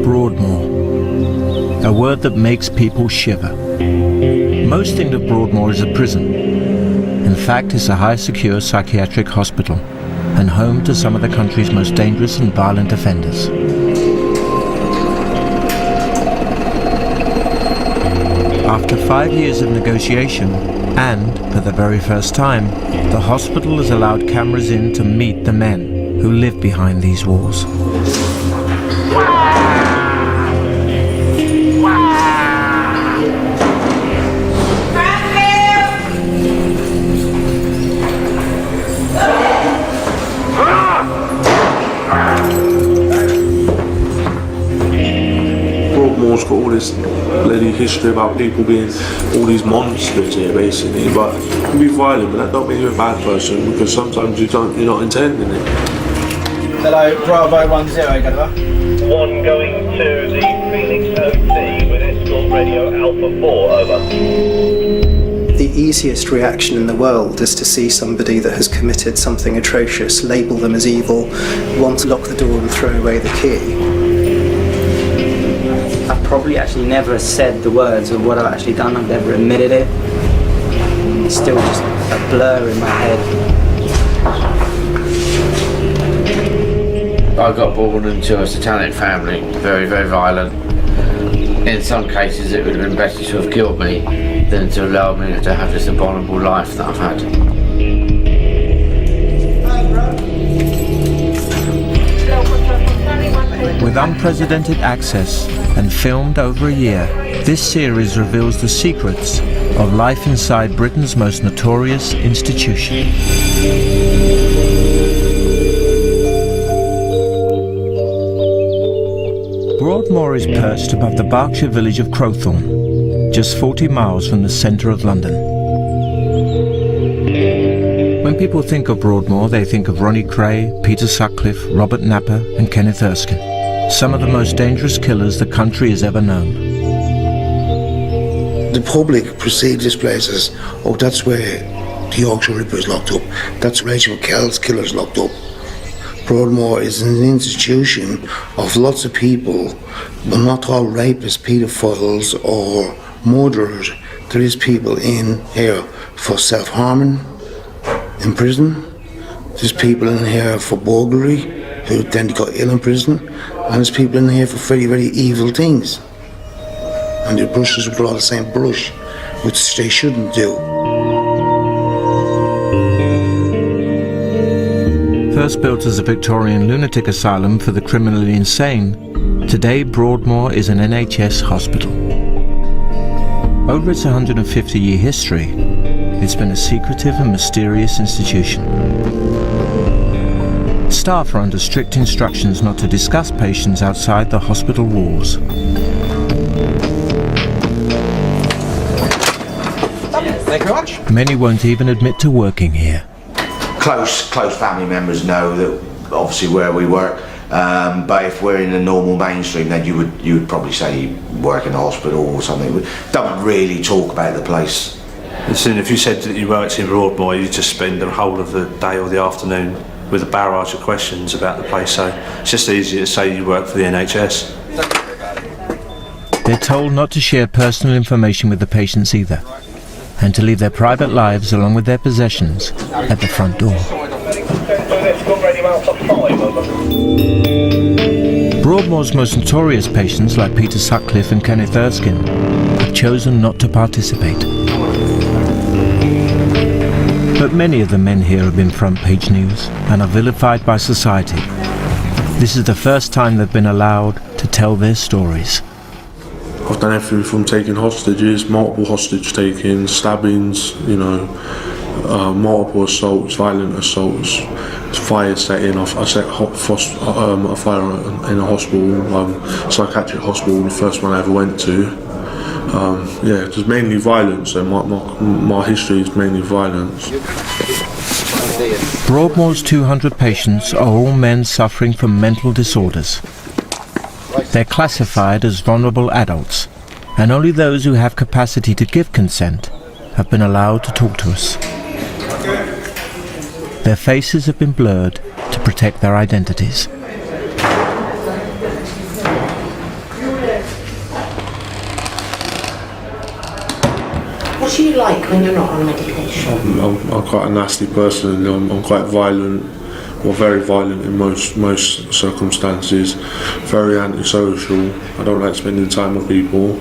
Broadmoor, a word that makes people shiver. Most think of Broadmoor as a prison. In fact, it's a high-secure psychiatric hospital and home to some of the country's most dangerous and violent offenders. After 5 years of negotiation, and for the very first time, the hospital has allowed cameras in to meet the men who live behind these walls. Broadmoor's got all this bloody history about people being all these monsters here, basically. But you can be violent, but that don't mean you're a bad person, because sometimes you're not intending it. Hello, Bravo 10, Gather. One going to the Phoenix OT with escort radio Alpha 4, over. The easiest reaction in the world is to see somebody that has committed something atrocious, label them as evil, want to lock the door and throw away the key. I've probably actually never said the words of what I've actually done. I've never admitted it. It's still just a blur in my head. I got born into a satanic family, very, very violent. In some cases it would have been better to have killed me than to allow me to have this abominable life that I've had. With unprecedented access and filmed over a year, this series reveals the secrets of life inside Britain's most notorious institution. Broadmoor is perched above the Berkshire village of Crowthorne, just 40 miles from the centre of London. When people think of Broadmoor, they think of Ronnie Kray, Peter Sutcliffe, Robert Napper and Kenneth Erskine, some of the most dangerous killers the country has ever known. The public perceives this place as, oh, that's where the Yorkshire Ripper is locked up, that's Rachel McKell's killer's locked up. Broadmoor is an institution of lots of people, but not all rapists, paedophiles or murderers. There is people in here for self-harming in prison. There's people in here for burglary who then got ill in prison. And there's people in here for very, very evil things. And the brushes with all the same brush, which they shouldn't do. First built as a Victorian lunatic asylum for the criminally insane, today Broadmoor is an NHS hospital. Over its 150-year history, it's been a secretive and mysterious institution. Staff are under strict instructions not to discuss patients outside the hospital walls. Thank you very much. Many won't even admit to working here. Close family members know that obviously where we work, but if we're in the normal mainstream, then you would probably say you work in a hospital or something. We don't really talk about the place. Listen, if you said that you worked in Broadmoor, you just spend the whole of the day or the afternoon with a barrage of questions about the place, so it's just easier to say you work for the NHS. They're told not to share personal information with the patients either, and to leave their private lives along with their possessions at the front door. Broadmoor's most notorious patients, like Peter Sutcliffe and Kenneth Erskine, have chosen not to participate. But many of the men here have been front-page news and are vilified by society. This is the first time they've been allowed to tell their stories. I've done everything from taking hostages, multiple hostage taking, stabbings, multiple assaults, violent assaults, fire setting. I set a fire in a hospital, psychiatric hospital, the first one I ever went to. It was mainly violence, and my history is mainly violence. Broadmoor's 200 patients are all men suffering from mental disorders. They're classified as vulnerable adults, and only those who have capacity to give consent have been allowed to talk to us. Their faces have been blurred to protect their identities. What do you like when you're not on medication? I'm quite a nasty person. I'm quite violent, or very violent in most circumstances. Very antisocial. I don't like spending time with people.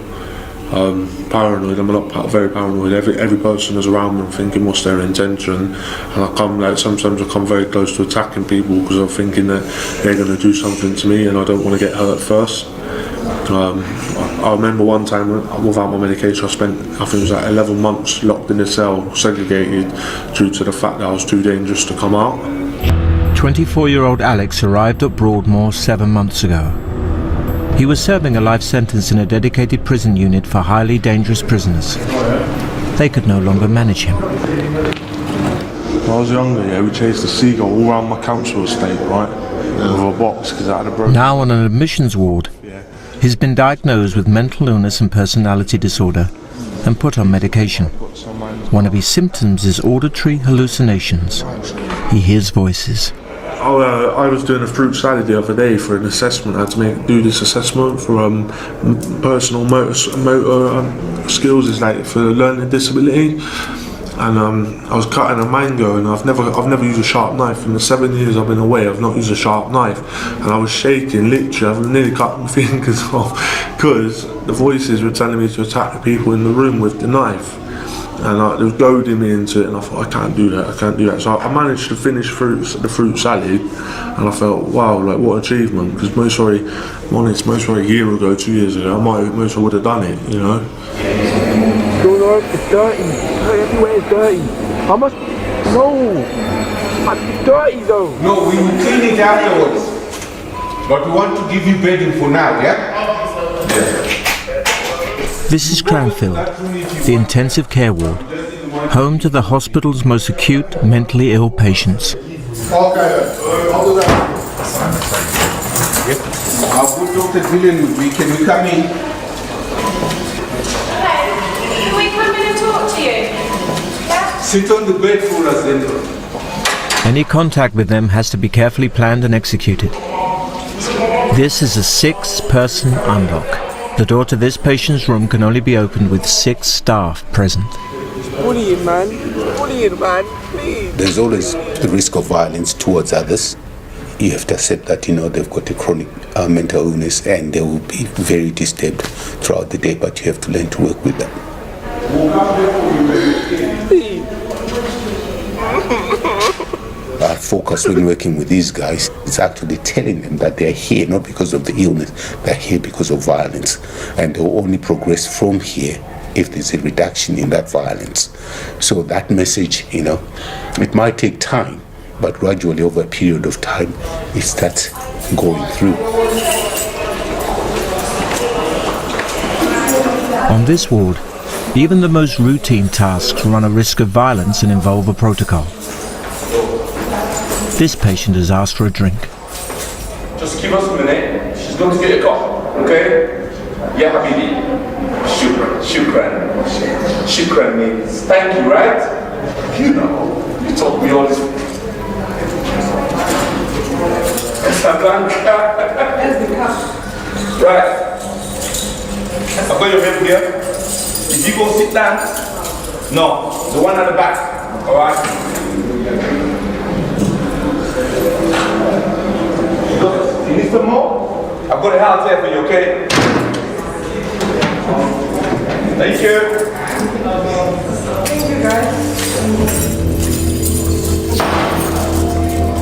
Paranoid. I'm not very paranoid. Every person is around me. I'm thinking what's their intention, and sometimes I come very close to attacking people because I'm thinking that they're going to do something to me, and I don't want to get hurt first. I remember one time without my medication, I spent, I think it was like 11 months locked in a cell, segregated, due to the fact that I was too dangerous to come out. 24-year-old Alex arrived at Broadmoor 7 months ago. He was serving a life sentence in a dedicated prison unit for highly dangerous prisoners. They could no longer manage him. When I was younger, we chased a seagull all around my council estate, right? With a box, because I had a broken... Now on an admissions ward, he's been diagnosed with mental illness and personality disorder and put on medication. One of his symptoms is auditory hallucinations. He hears voices. I was doing a fruit salad the other day for an assessment. I had to do this assessment for personal motor skills, is like for learning disability. And I was cutting a mango, and I've never used a sharp knife. In the 7 years I've been away, I've not used a sharp knife, and I was shaking. Literally, I've nearly cut my fingers off because the voices were telling me to attack the people in the room with the knife, and it was goading me into it. And I thought, I can't do that. So I managed to finish the fruit salad, and I felt, wow, like what achievement. Because most probably a year ago, 2 years ago, I would have done it, you know. It's dirty. Everywhere is dirty. I must... No! It's dirty though. No, we will clean it afterwards. But we want to give you bedding for now, yeah? This is Cranfield, the intensive care ward, home to the hospital's most acute mentally ill patients. Okay, I'll do that. I'll put Dr. Villian, can we come in? Sit on the bed for us then. Any contact with them has to be carefully planned and executed. This is a 6-person unlock. The door to this patient's room can only be opened with 6 staff present. Bullying, man. Bullying, man. Please. There's always the risk of violence towards others. You have to accept that, they've got a chronic mental illness and they will be very disturbed throughout the day, but you have to learn to work with them. Our focus when working with these guys is actually telling them that they're here not because of the illness, they're here because of violence, and they'll only progress from here if there's a reduction in that violence. So that message, it might take time, but gradually over a period of time it starts going through. On this ward, even the most routine tasks run a risk of violence and involve a protocol. This patient has asked for a drink. Just give us a minute. She's going to get a cup, okay? Yeah, Habibi. Shukran. Shukran means thank you, right? You taught me all this. Right. I've got your baby here. If you go sit down, no, the one at the back, all right? You need some more? I've got a house there for you, okay? Thank you. Thank you, guys.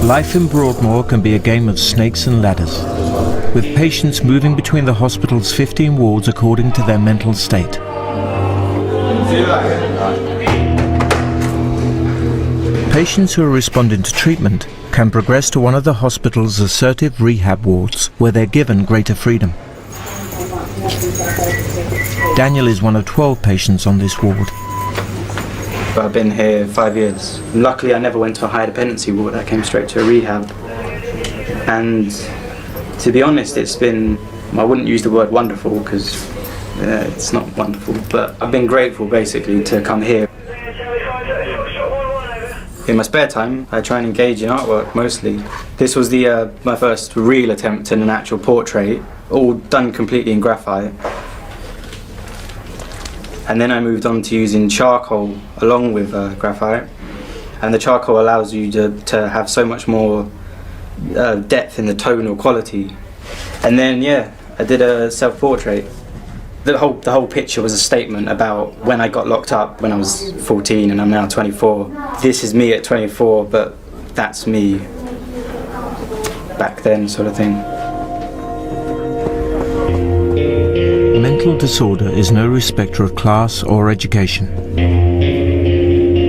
Life in Broadmoor can be a game of snakes and ladders, with patients moving between the hospital's 15 wards according to their mental state. Patients who are responding to treatment can progress to one of the hospital's assertive rehab wards, where they're given greater freedom. Daniel is one of 12 patients on this ward. I've been here 5 years. Luckily, I never went to a high dependency ward. I came straight to a rehab. And to be honest, it's been, I wouldn't use the word wonderful because it's not wonderful, but I've been grateful basically to come here. In my spare time, I try and engage in artwork mostly. This was my first real attempt at an actual portrait, all done completely in graphite. And then I moved on to using charcoal along with graphite. And the charcoal allows you to have so much more depth in the tonal quality. And then, yeah, I did a self-portrait. The whole picture was a statement about when I got locked up when I was 14 and I'm now 24. This is me at 24, but that's me back then, sort of thing. Mental disorder is no respecter of class or education.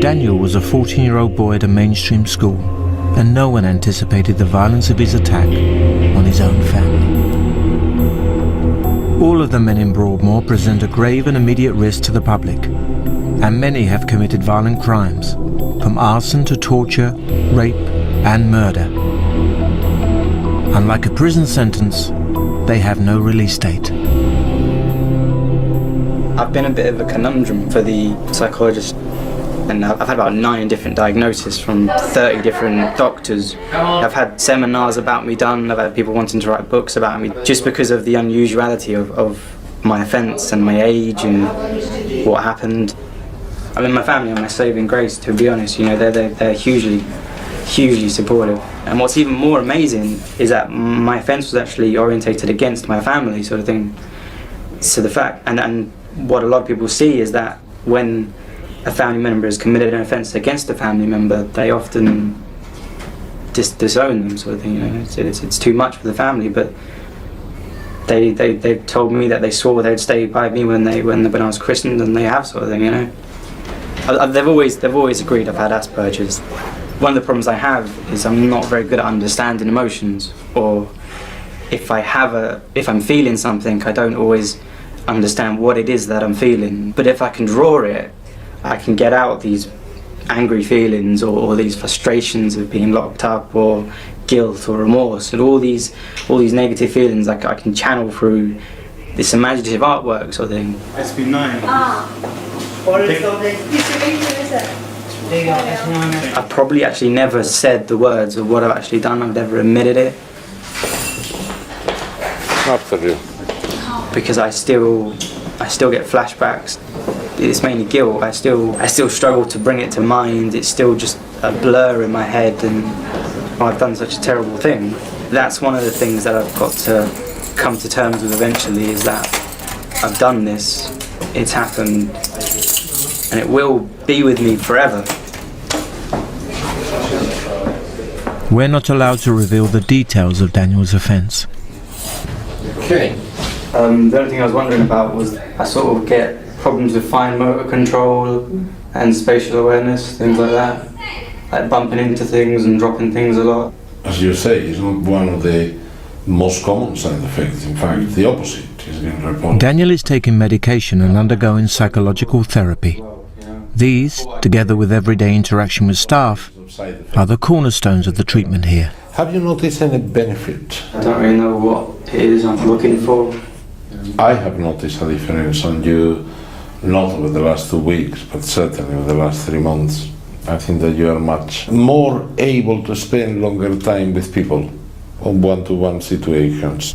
Daniel was a 14-year-old boy at a mainstream school, and no one anticipated the violence of his attack on his own family. All of the men in Broadmoor present a grave and immediate risk to the public, and many have committed violent crimes, from arson to torture, rape and murder. Unlike a prison sentence, they have no release date. I've been a bit of a conundrum for the psychologist, and I've had about 9 different diagnoses from 30 different doctors. I've had seminars about me done, I've had people wanting to write books about me, just because of the unusuality of my offence and my age and what happened. I mean, my family are my saving grace, to be honest. You know, they're hugely supportive. And what's even more amazing is that my offence was actually orientated against my family, sort of thing. So the fact, and what a lot of people see is that when a family member has committed an offence against a family member, they often disown them, sort of thing. You know, it's too much for the family. But they told me that they swore they'd stay by me when I was christened, and they have, sort of thing. You know, they've always agreed I've had Asperger's. One of the problems I have is I'm not very good at understanding emotions, or if I'm feeling something, I don't always understand what it is that I'm feeling. But if I can draw it, I can get out these angry feelings or these frustrations of being locked up, or guilt or remorse, and all these negative feelings I can channel through this imaginative artwork, sort of thing. SB9. I've probably actually never said the words of what I've actually done. I've never admitted it. Not for you. Because I still get flashbacks. It's mainly guilt. I still struggle to bring it to mind. It's still just a blur in my head, and I've done such a terrible thing. That's one of the things that I've got to come to terms with eventually, is that I've done this, it's happened, and it will be with me forever. We're not allowed to reveal the details of Daniel's offence. Okay. The only thing I was wondering about was I sort of get problems with fine motor control and spatial awareness, things like that. Like bumping into things and dropping things a lot. As you say, it's not one of the most common side effects. In fact, the opposite is being reported. Daniel is taking medication and undergoing psychological therapy. These, together with everyday interaction with staff, are the cornerstones of the treatment here. Have you noticed any benefit? I don't really know what it is I'm looking for. I have noticed a difference on you, not over the last 2 weeks, but certainly over the last 3 months. I think that you are much more able to spend longer time with people on one-to-one situations.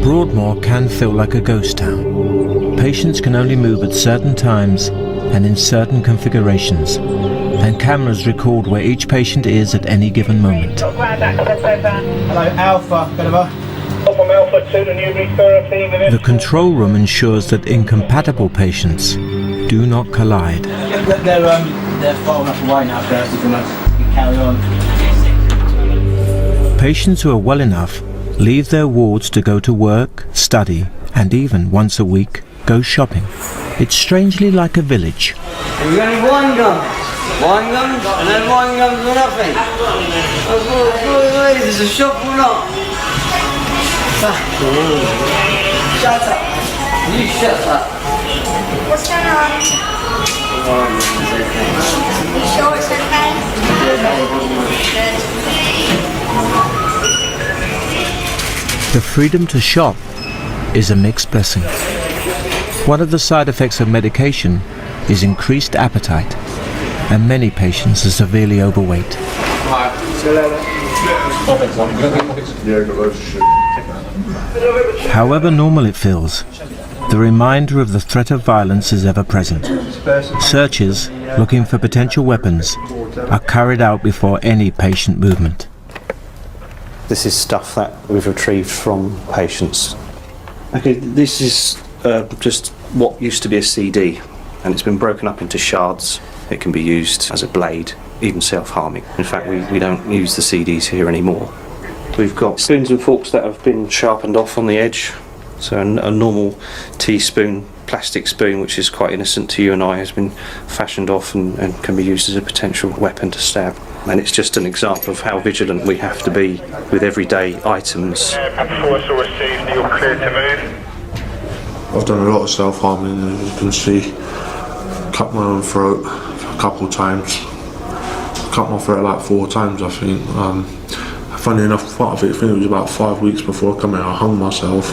Broadmoor can feel like a ghost town. Patients can only move at certain times and in certain configurations, and cameras record where each patient is at any given moment. Hello, Alpha, Gulliver. From Alpha to the Newbury Therapy. The control room ensures that incompatible patients do not collide. They're far enough away now, Kirsty, from us. You can carry on. Patients who are well enough leave their wards to go to work, study, and even once a week go shopping. It's strangely like a village. We're going to one gun, and then one gun for nothing. There's a shop or not? Shut up. You shut up. What's going on? You sure it's okay? The freedom to shop is a mixed blessing. One of the side effects of medication is increased appetite, and many patients are severely overweight. However normal it feels, the reminder of the threat of violence is ever present. Searches, looking for potential weapons, are carried out before any patient movement. This is stuff that we've retrieved from patients. Okay, this is just what used to be a CD, and it's been broken up into shards. It can be used as a blade, even self-harming. In fact, we don't use the CDs here anymore. We've got spoons and forks that have been sharpened off on the edge. So a normal teaspoon, plastic spoon, which is quite innocent to you and I, has been fashioned off and can be used as a potential weapon to stab. And it's just an example of how vigilant we have to be with everyday items. I've done a lot of self-harming, as you can see. Cut my own throat a couple of times. Cut my throat like 4 times, I think. Funny enough, part of it, I think it was about 5 weeks before I come out, I hung myself.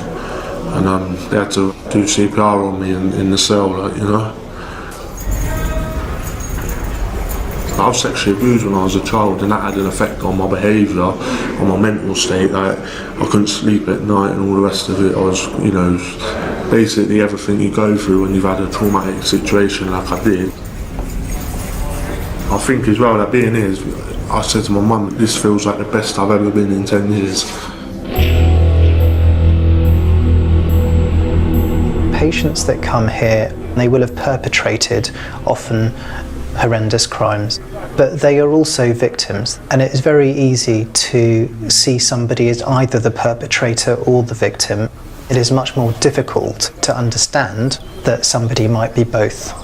And they had to do CPR on me in the cell, like, you know. I was sexually abused when I was a child, and that had an effect on my behaviour, on my mental state. Like, I couldn't sleep at night and all the rest of it. I was, you know, basically everything you go through when you've had a traumatic situation like I did. I think as well that being here, I said to my mum, this feels like the best I've ever been in 10 years. Patients that come here, they will have perpetrated often horrendous crimes, but they are also victims, and it is very easy to see somebody as either the perpetrator or the victim. It is much more difficult to understand that somebody might be both.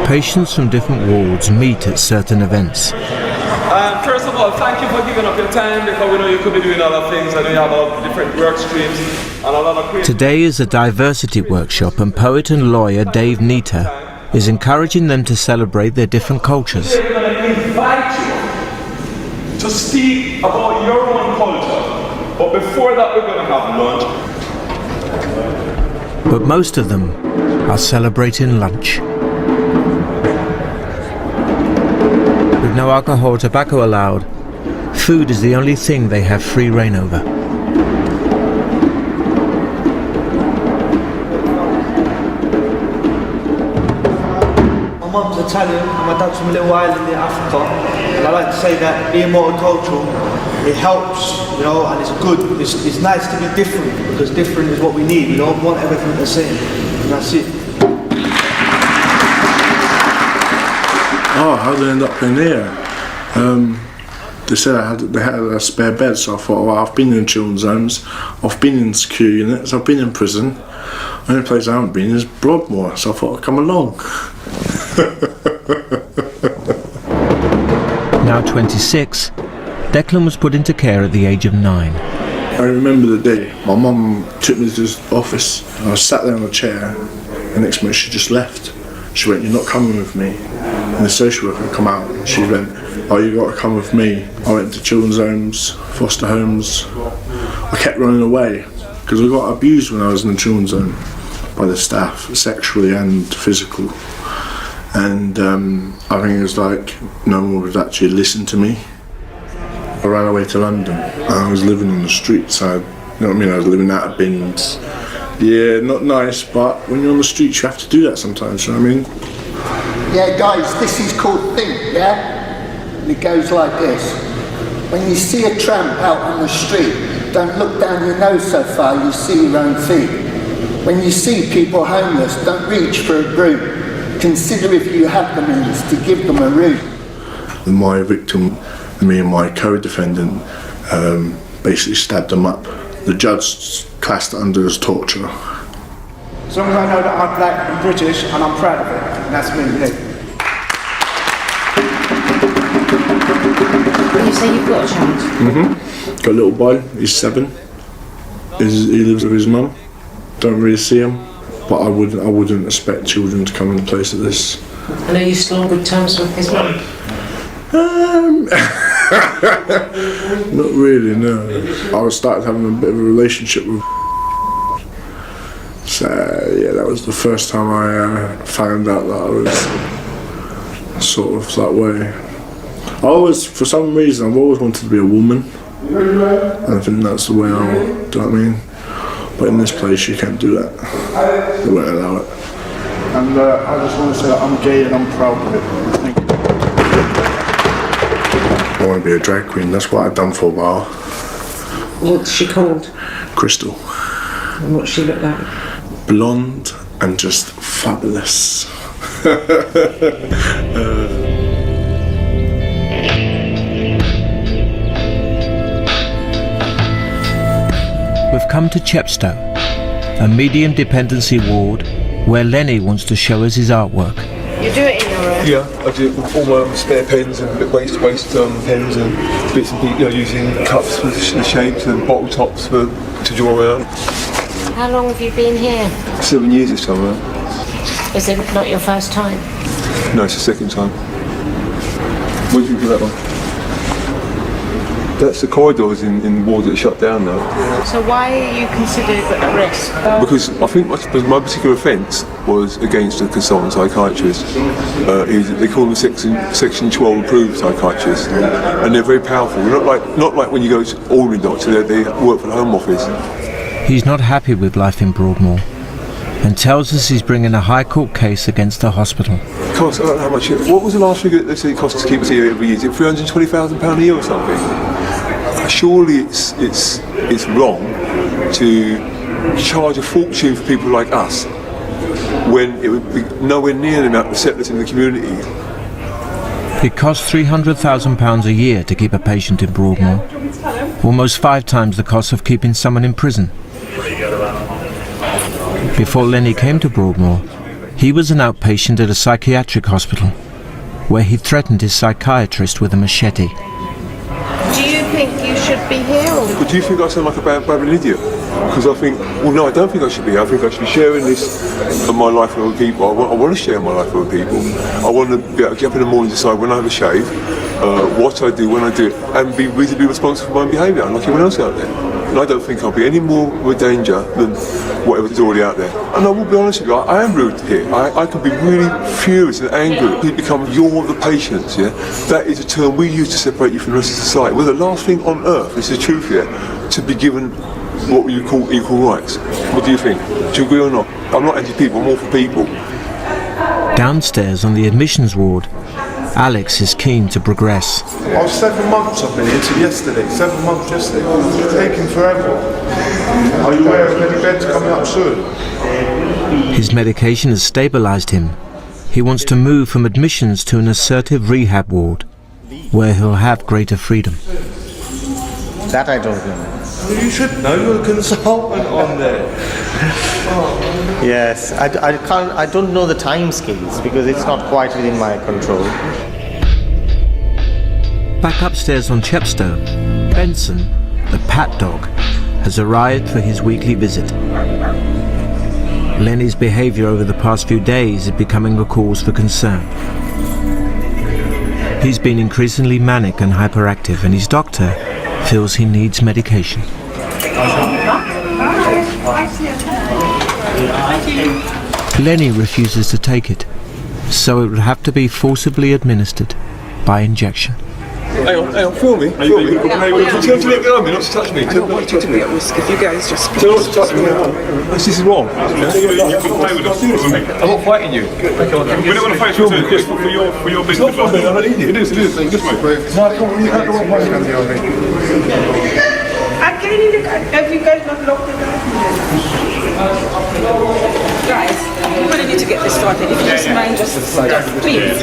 Patients from different wards meet at certain events. First of all, thank you for giving up your time, because we know you could be doing other things and you have different work streams and a lot of creative. Today is a diversity workshop, and poet and lawyer Dave Nita is encouraging them to celebrate their different cultures. We're going to invite you to speak about your own culture, but before that we're going to have lunch. But most of them are celebrating lunch. With no alcohol or tobacco allowed, food is the only thing they have free rein over. My mum's Italian and my dad's from a little island in Africa, and I like to say that being multicultural, it helps, you know, and it's good. It's nice to be different, because different is what we need. We don't want everything the same, and that's it. Oh, how did I end up in here? They said they had a spare bed, so I thought, well, I've been in children's homes, I've been in secure units, I've been in prison. The only place I haven't been is Broadmoor, so I thought I'd come along. Now 26, Declan was put into care at the age of 9. I remember the day my mum took me to this office, and I sat there on a chair, and next minute she just left. She went, "You're not coming with me." And the social worker come out and she went, "Oh, you got to come with me." I went to children's homes, foster homes. I kept running away because I got abused when I was in the children's home by the staff, sexually and physical. And I think it was like no one would actually listen to me. I ran away to London and I was living on the streets. You know what I mean? I was living out of bins. Yeah, not nice, but when you're on the streets you have to do that sometimes, you know what I mean? Yeah, guys, this is called think, yeah? And it goes like this. When you see a tramp out on the street, don't look down your nose so far, you see your own feet. When you see people homeless, don't reach for a broom. Consider if you have the means to give them a room. My victim, me and my co-defendant, basically stabbed them up. The judge classed it under as torture. As long as I know that I'm black and British and I'm proud of it, and that's me, yeah. You say you've got a child? Got a little boy, he's 7. He lives with his mum. Don't really see him, but I wouldn't expect children to come in a place like this. And are you still on good terms with his mum? Not really, no. I started having a bit of a relationship with. So yeah, that was the first time I found out that I was sort of that way. For some reason, I've always wanted to be a woman, and I think that's the way do you know what I mean? But in this place, you can't do that. They won't allow it. And I just want to say that I'm gay and I'm proud of it. Thank you. I want to be a drag queen. That's what I've done for a while. What's she called? Crystal. And what's she look like? Blonde and just fabulous. We've come to Chepstow, a medium dependency ward where Lenny wants to show us his artwork. You do it in your room? Yeah, I do all my spare pens and waste pens and bits and pieces, using cups for the shapes and bottle tops to draw around. How long have you been here? 7 years this time around. Is it not your first time? No, it's the second time. What do you think of that one? That's the corridors in wards that are shut down now. So why are you considered at risk? Because I think my particular offence was against a consultant psychiatrist. They call them Section 12 approved psychiatrists, and they're very powerful. They're not like when you go to ordinary doctor. They work for the Home Office. He's not happy with life in Broadmoor and tells us he's bringing a High Court case against the hospital. Costs, I don't know how much. What was the last figure that they say it costs to keep us here every year? Is it £320,000 a year or something? Surely it's wrong to charge a fortune for people like us when it would be nowhere near the amount of settlers in the community. It costs £300,000 a year to keep a patient in Broadmoor, almost 5 times the cost of keeping someone in prison. Before Lenny came to Broadmoor, he was an outpatient at a psychiatric hospital, where he threatened his psychiatrist with a machete. Do you think you should be here? Or? But do you think I sound like a babbling idiot? Because I think, well, no, I don't think I should be here. I think I should be sharing this of my life with other people. I want to share my life with other people. I want to be able to get up in the morning and decide when I have a shave, what I do, when I do it, and be reasonably responsible for my own behaviour, like everyone else out there. And I don't think I'll be any more of a danger than whatever's already out there. And I will be honest with you, I am rude here. I can be really furious and angry. People become you're the patients, yeah? That is a term we use to separate you from the rest of society. We're the last thing on earth, this is the truth here, to be given what you call equal rights. What do you think? Do you agree or not? I'm not anti-people, I'm all for people. Downstairs on the admissions ward, Alex is keen to progress. I was 7 months I've been here till yesterday. 7 months yesterday. It's taking forever. Are you aware of any beds coming up soon? His medication has stabilised him. He wants to move from admissions to an assertive rehab ward, where he'll have greater freedom. That I don't know. You should know, you're a consultant on there. Yes, I don't know the time scales because it's not quite within my control. Back upstairs on Chepstow, Benson, the pat dog, has arrived for his weekly visit. Lenny's behaviour over the past few days is becoming a cause for concern. He's been increasingly manic and hyperactive, and his doctor feels he needs medication. Lenny refuses to take it, so it would have to be forcibly administered by injection. Hang on, film me. Tell me to let go of me, not to touch me. I don't want you to be at risk if you guys just... Tell me not to touch me. This is wrong. I'm not fighting you. We don't want to fight you, just for your business. It's not for me, I don't need it. It is. This way. No, I can't really have the wrong way. Have you guys not locked the door? Guys, we really need to get this started. If you just mind, just please.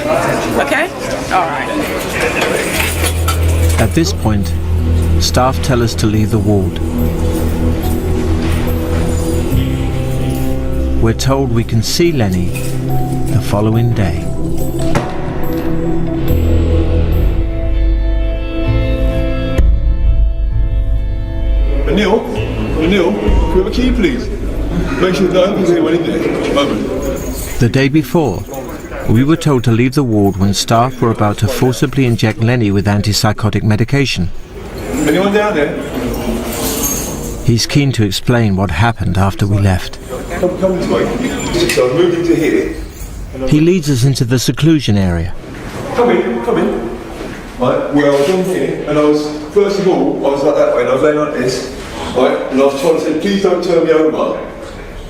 Okay? Alright. At this point, staff tell us to leave the ward. We're told we can see Lenny the following day. Anil, can we have a key, please? Make sure that there's anyone in there. Moment. The day before, We were told to leave the ward when staff were about to forcibly inject Lenny with antipsychotic medication. Anyone down there? He's keen to explain what happened after we left. Come this way. So I moved into here. He leads us into the seclusion area. Come in. Right, well, I was on here, and I was, first of all, I was like that way, and I was laying like this, right, and I was trying to say, please don't turn me over,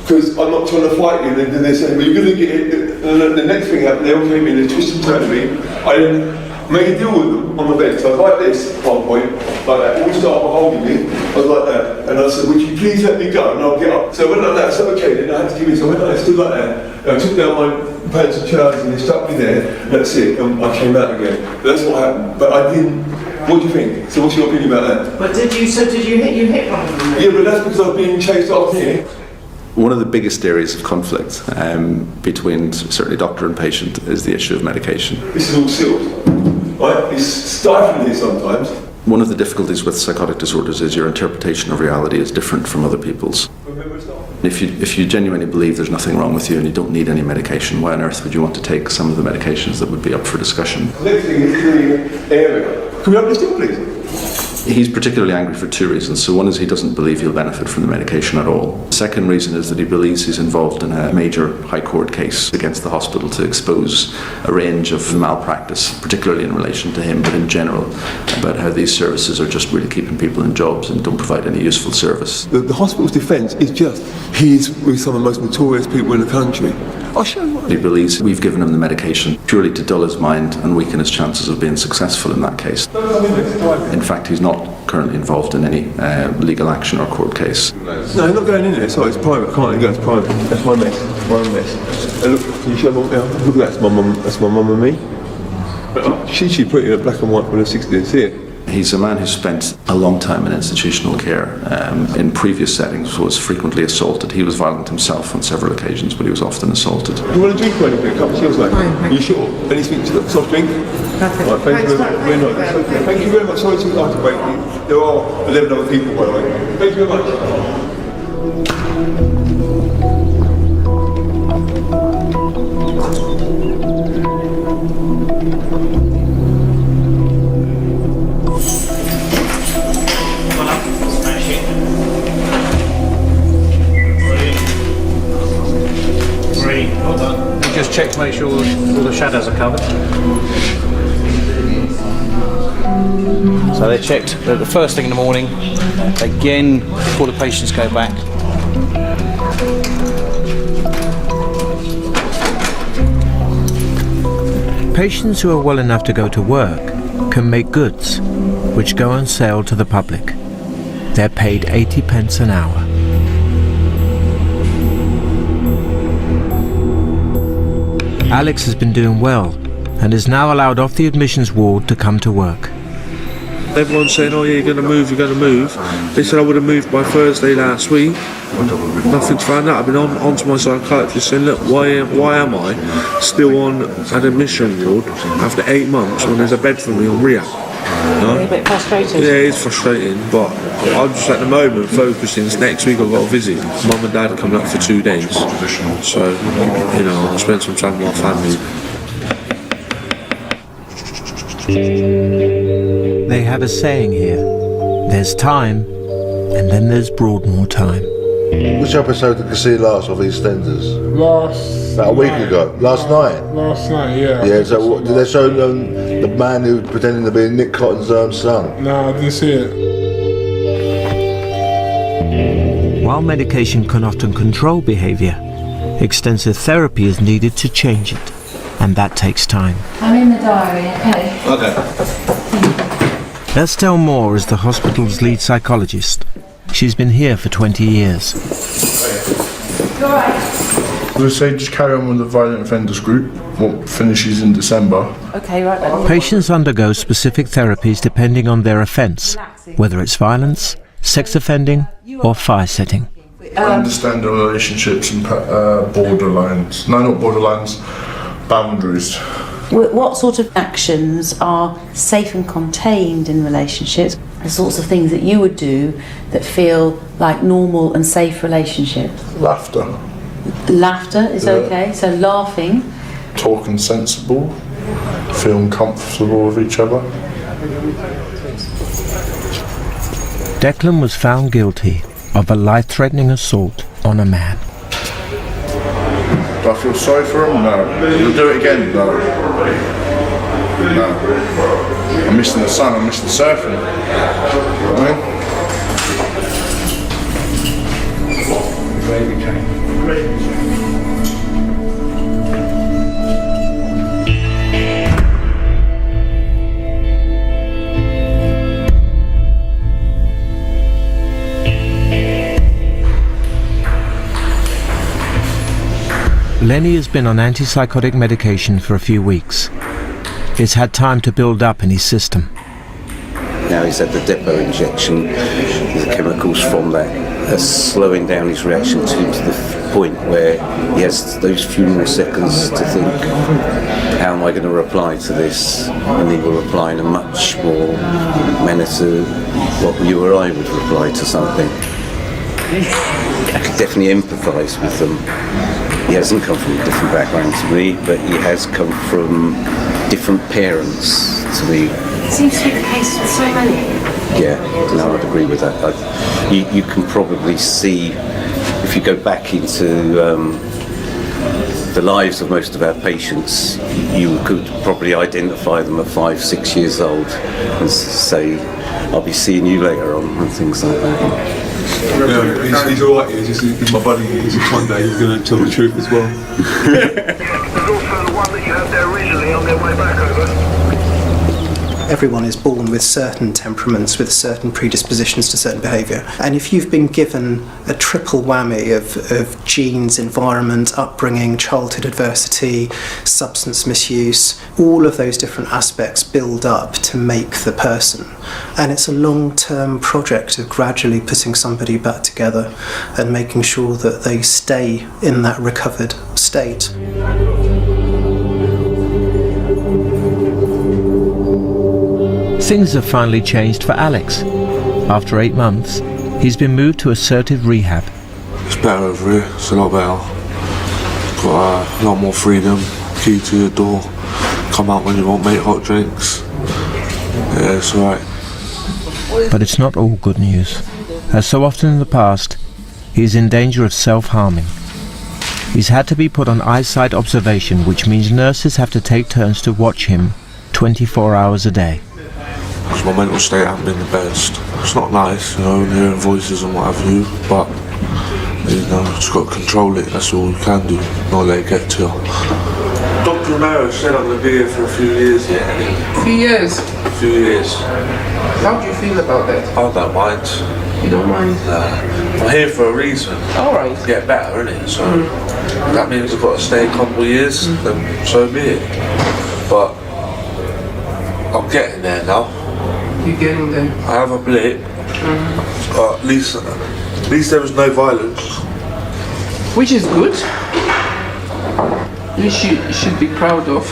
because I'm not trying to fight you, and then they're saying, well, you're going to get it, and the next thing happened, they all came in, they twisted and turned me, I then made a deal with them on the bed, so I was like this, at one point, like that, all started holding me, I was like that, and I said, would you please let me go, and I'll get up. So I went like that, I said, okay, then I had to give it, so I went like that, stood like that, and I took down my pants and trousers and they stuck me there, that's it, and I came out again. That's what happened, but I didn't, what do you think? So what's your opinion about that? But did you hit one of them? Yeah, but that's because I've been chased off here. One of the biggest areas of conflict between certainly doctor and patient is the issue of medication. This is all sealed, right? It's stifling here sometimes. One of the difficulties with psychotic disorders is your interpretation of reality is different from other people's. If you genuinely believe there's nothing wrong with you and you don't need any medication, why on earth would you want to take some of the medications that would be up for discussion? The next thing is the area. Can we open this door, please? He's particularly angry for two reasons. So one is he doesn't believe he'll benefit from the medication at all. The second reason is that he believes he's involved in a major High Court case against the hospital to expose a range of malpractice, particularly in relation to him, but in general, about how these services are just really keeping people in jobs and don't provide any useful service. The hospital's defence is just, he's with some of the most notorious people in the country. I'll show you what. He believes we've given him the medication purely to dull his mind and weaken his chances of being successful in that case. In fact, he's not currently involved in any legal action or court case. No, I'm not going in there. Sorry, it's private. I can't go. It's private. That's my mess. My mess. And look, can you show me? Look, that's my mum. That's my mum and me. But she's pretty in black and white when I'm 16. See it? He's a man who spent a long time in institutional care. In previous settings, was frequently assaulted. He was violent himself on several occasions, but he was often assaulted. You want a drink or anything? A cup of chills, like? Are you sure? Anything? Soft drink? Nothing. Right, thank you very much. Thank you very much. Sorry to wait. There are 11 other people, by the way. Thank you very much. Just check to make sure all the shadows are covered. So they checked the first thing in the morning, again before the patients go back. Patients who are well enough to go to work can make goods, which go on sale to the public. They're paid 80p an hour. Alex has been doing well and is now allowed off the admissions ward to come to work. Everyone's saying, oh yeah, you're going to move. They said I would have moved by Thursday last week. Nothing's found out. I've been on to my psychiatrist saying, look, why am I still on an admission ward after 8 months when there's a bed for me on rehab? A bit frustrated. Yeah, it's frustrating, but I'm just at the moment focusing. Next week I've got a visit. Mum and Dad are coming up for 2 days. So, I'll spend some time with my family. They have a saying here, there's time, and then there's Broadmoor time. Which episode did you see last of EastEnders? About a week ago. Last night? Last night, yeah. Yeah, so what, did they show the man who was pretending to be Nick Cotton's son? No, I didn't see it. While medication can often control behaviour, extensive therapy is needed to change it, and that takes time. I'm in the diary, okay? Okay. Estelle Moore is the hospital's lead psychologist. She's been here for 20 years. You alright? We'll say just carry on with the violent offenders group, what finishes in December. Okay, right then. Patients undergo specific therapies depending on their offence, whether it's violence, sex offending or fire setting. Understand the relationships and borderlines. No, not borderlines, boundaries. What sort of actions are safe and contained in relationships? The sorts of things that you would do that feel like normal and safe relationships? Laughter. Laughter is okay, so laughing. talking sensible, feeling comfortable with each other. Declan was found guilty of a life-threatening assault on a man. Do I feel sorry for him? No. Will do it again? No. No. I'm missing the sun, I'm missing the surfing. You know what I mean? Gravy train. Lenny has been on antipsychotic medication for a few weeks. It's had time to build up in his system. Now he's had the depot injection, the chemicals from that are slowing down his reaction to the point where he has those few more seconds to think, how am I going to reply to this? And he will reply in a much more manner to what you or I would reply to something. I could definitely empathise with them. He hasn't come from a different background to me, but he has come from different parents to me. It seems to be the case with so many. Yeah, no, I'd agree with that. You can probably see, if you go back into the lives of most of our patients, you could probably identify them at 5, 6 years old and say, I'll be seeing you later on, and things like that. Yeah, he's alright, he's my buddy, one day he's going to tell the truth as well. Everyone is born with certain temperaments, with certain predispositions to certain behaviour. And if you've been given a triple whammy of genes, environment, upbringing, childhood adversity, substance misuse, all of those different aspects build up to make the person. And it's a long-term project of gradually putting somebody back together and making sure that they stay in that recovered state. Things have finally changed for Alex. After 8 months, he's been moved to assertive rehab. It's better over here, it's a lot better. Got a lot more freedom, key to your door, come out when you want, make hot drinks. Yeah, it's alright. But it's not all good news. As so often in the past, he is in danger of self-harming. He's had to be put on eyesight observation, which means nurses have to take turns to watch him 24 hours a day. Because my mental state hasn't been the best. It's not nice, you know, hearing voices and what have you, but, you know, just got to control it, that's all you can do, not let it get to you. Dr. Romero said I'm going to be here for a few years yet. A few years? A few years. How do you feel about that? I don't mind. You don't mind? I'm here for a reason. Alright. Get better, innit? So, that means I've got to stay a couple of years, then so be it. But, I'm getting there now. You're getting there. I have a blip, but at least there was no violence. Which is good. You should be proud of.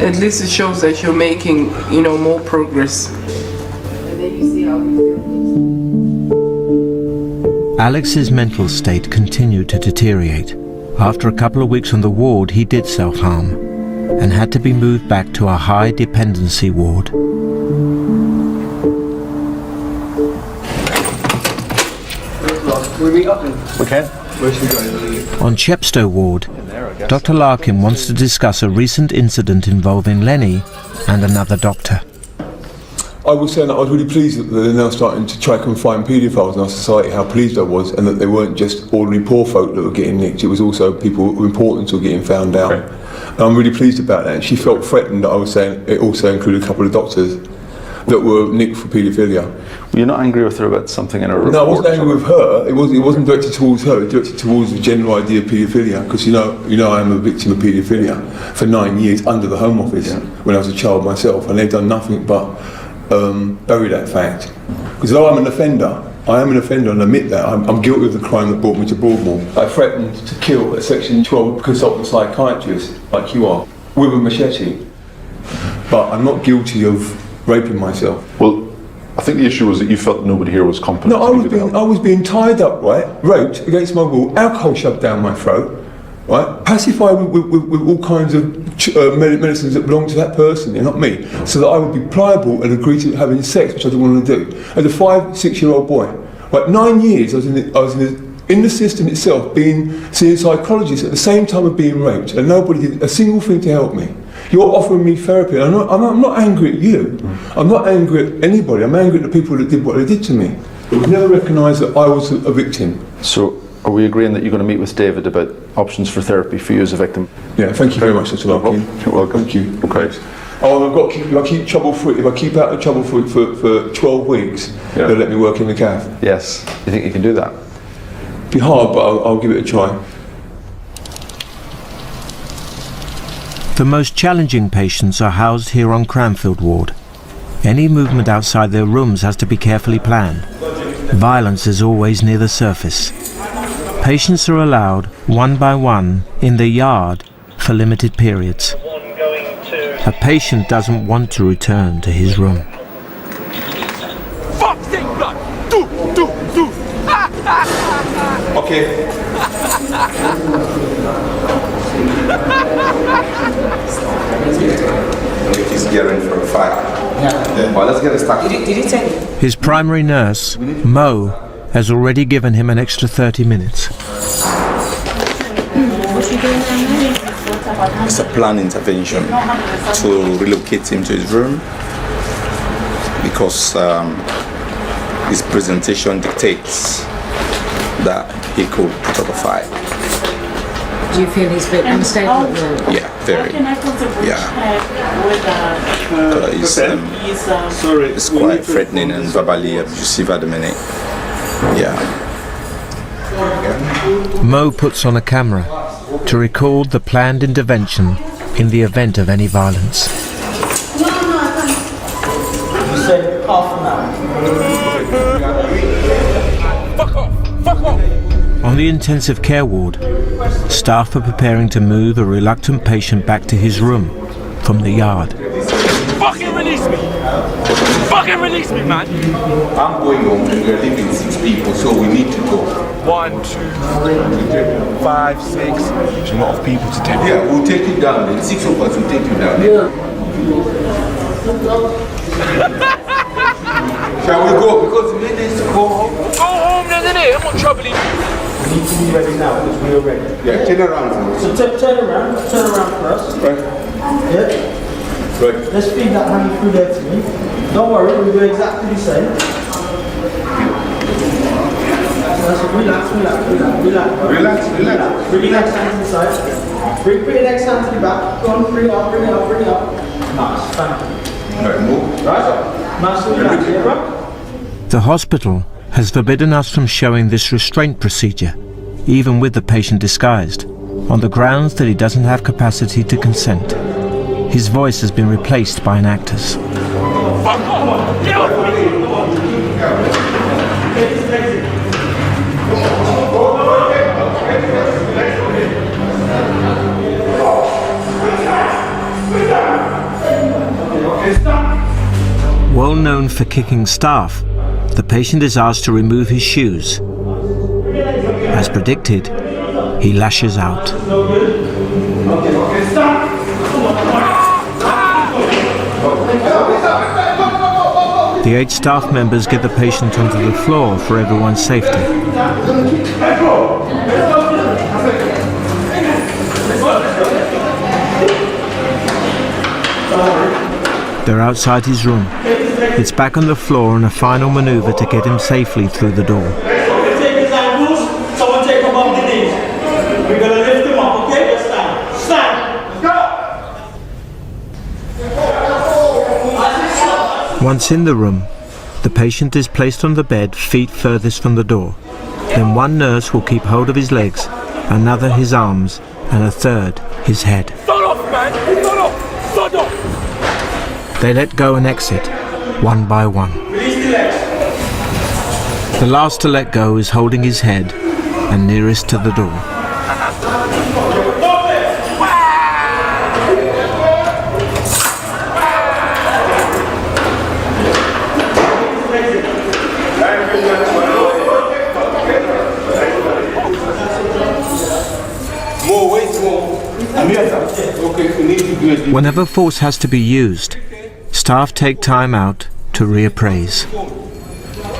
At least it shows that you're making, you know, more progress. And then you see how you feel. Alex's mental state continued to deteriorate. After a couple of weeks on the ward, he did self-harm and had to be moved back to a high dependency ward. We meet up then? We can. Where should we go? On Chepstow ward, Dr. Larkin wants to discuss a recent incident involving Lenny and another doctor. I was saying that I was really pleased that they're now starting to try and find paedophiles in our society, how pleased I was, and that they weren't just ordinary poor folk that were getting nicked, it was also people who were important who were getting found out. Okay. And I'm really pleased about that, and she felt threatened that I was saying it also included a couple of doctors that were nicked for paedophilia. You're not angry with her about something in her report? No, I wasn't angry with her. It wasn't directed towards her. It was directed towards the general idea of paedophilia. Because you know, I am a victim of paedophilia for 9 years under the Home Office when I was a child myself, and they've done nothing but bury that fact. Because though I am an offender and admit that. I'm guilty of the crime that brought me to Broadmoor. I threatened to kill a Section 12 consultant psychiatrist, like you are, with a machete. But I'm not guilty of raping myself. Well, I think the issue was that you felt nobody here was competent. No, I was being tied up, right, raped against my will, alcohol shoved down my throat, right? Pacify with all kinds of medicines that belong to that person, not me, so that I would be pliable and agree to having sex, which I didn't want to do. As a 5-6-year-old boy, right? 9 years I was in the system itself, seeing psychologists at the same time of being raped, and nobody did a single thing to help me. You're offering me therapy, and I'm not angry at you. I'm not angry at anybody. I'm angry at the people that did what they did to me. It was never recognised that I was a victim. So, are we agreeing that you're going to meet with David about options for therapy for you as a victim? Yeah, thank you very much, Dr. Larkin. You're welcome. Thank you. Okay. Oh, I've got to keep, if I keep trouble-free, if I keep out of trouble for 12 weeks, they'll let me work in the cafe. Yes. You think you can do that? Be hard, but I'll give it a try. The most challenging patients are housed here on Cranfield Ward. Any movement outside their rooms has to be carefully planned. Violence is always near the surface. Patients are allowed, one by one, in the yard for limited periods. A patient doesn't want to return to his room. Okay. He's gearing for a fight. Yeah. Well, let's get it started. Did he tell you? His primary nurse, Mo, has already given him an extra 30 minutes. What's he doing now? It's a planned intervention to relocate him to his room because his presentation dictates that he could put up a fight. Do you feel he's a bit unstable at the moment? Yeah, very. Yeah. It's quite threatening and verbally abusive at the minute. Yeah. Mo puts on a camera to record the planned intervention in the event of any violence. You said half an hour. Fuck off! Fuck off! On the intensive care ward, staff are preparing to move a reluctant patient back to his room from the yard. Fucking release me! Fucking release me, man! I'm going home and we're leaving 6 people, so we need to go. 1, 2, 3, 5, 6. There's a lot of people to take. Yeah, we'll take you down. The 6 of us will take you down. Yeah. Shall we go? Because we need to go home. Go home then, innit? I'm not troubling you. We need to be ready now because we are ready. Yeah, turn around for us. So turn around for us. Right. Yeah. Right. Let's feed that honey through there to me. Don't worry, we'll do exactly the same. Relax. Bring your next hand to the side. Bring your next hand to the back. Go on, bring it up. Nice, thank you. Right, move. Right. Nice and relax, yeah, right? The hospital has forbidden us from showing this restraint procedure, even with the patient disguised, on the grounds that he doesn't have capacity to consent. His voice has been replaced by an actor's. Well known for kicking staff, the patient is asked to remove his shoes. As predicted, he lashes out. The 8 staff members get the patient onto the floor for everyone's safety. They're outside his room. It's back on the floor and a final maneuver to get him safely through the door. Take his ankles, someone take him off the knees. We're going to lift him up, okay? Stand. Let's go! Once in the room, the patient is placed on the bed, feet furthest from the door. Then one nurse will keep hold of his legs, another his arms, and a third his head. Start off, man! Start off! They let go and exit, one by one. The last to let go is holding his head and nearest to the door. More weight. Whenever force has to be used, staff take time out to reappraise.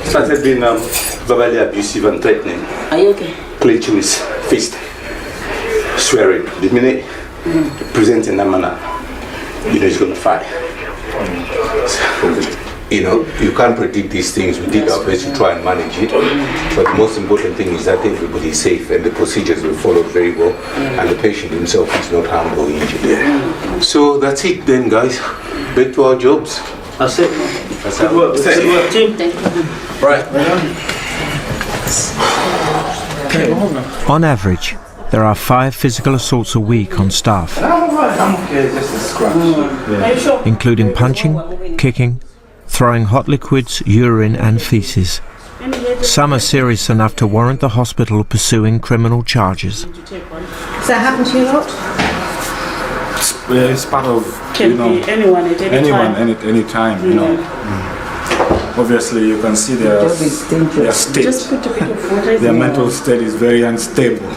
Started being verbally abusive and threatening. Are you okay? Clenching his fist, swearing. The minute presenting that manner, you know he's going to fight. You know, you can't predict these things. We did our best to try and manage it. But the most important thing is that everybody is safe and the procedures were followed very well, and the patient himself is not harmed or injured. Yeah. So that's it then, guys. Back to our jobs. That's it. That's Good work. Good work, team. Right. On average, there are 5 physical assaults a week on staff, including punching, kicking, throwing hot liquids, urine and feces. Some are serious enough to warrant the hospital pursuing criminal charges. Does that happen to you a lot? Yeah, it's part of, Can be anyone at any time. any time, you know. Obviously, you can see their state, Just put a bit of water. their mental state is very unstable.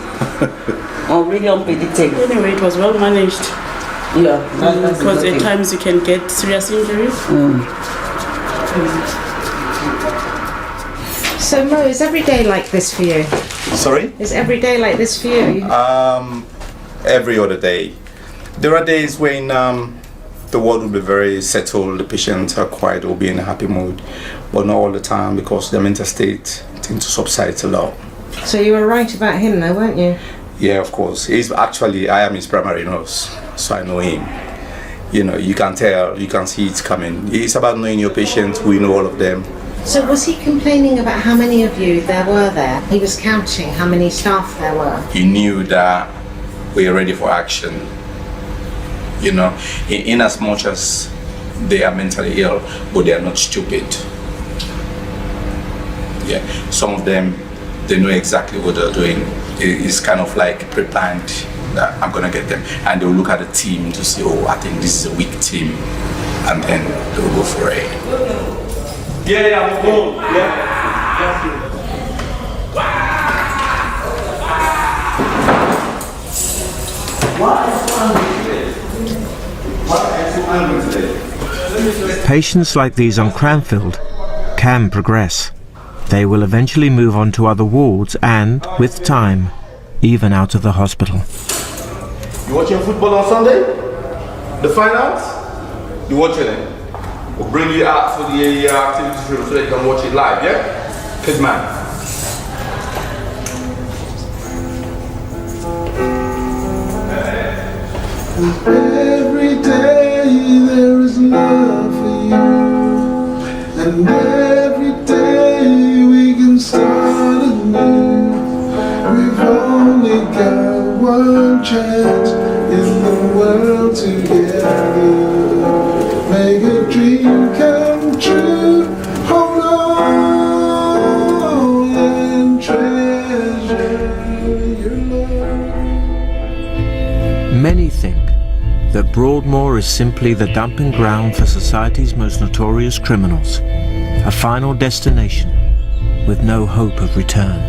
Oh, really unpredictable. Anyway, it was well managed. Yeah. Because at times you can get serious injuries. So Mo, is every day like this for you? Sorry? Is every day like this for you? Every other day. There are days when the ward will be very settled, the patients are quiet, will be in a happy mood, but not all the time because their mental state tends to subside a lot. So you were right about him though, weren't you? Yeah, of course. I am his primary nurse, so I know him. You know, you can tell, you can see it's coming. It's about knowing your patients, we know all of them. So was he complaining about how many of you there were there? He was counting how many staff there were. He knew that we are ready for action. You know, in as much as they are mentally ill, but they are not stupid. Yeah, some of them, they know exactly what they're doing. It's kind of like pre-planned that I'm gonna get them, and they'll look at the team to see, oh, I think this is a weak team, and then they'll go for it. Yeah, we're going. Yeah. Patients like these on Cranfield can progress. They will eventually move on to other wards and, with time, even out of the hospital. You watching football on Sunday? The finals? You watching it? We'll bring you out to the activities room so you can watch it live, yeah? Good man. Every day there is love for you, and every day we can start anew. We've only got one chance in the world together. Make a dream come true. Hold on and treasure your love. Many think that Broadmoor is simply the dumping ground for society's most notorious criminals, a final destination with no hope of return.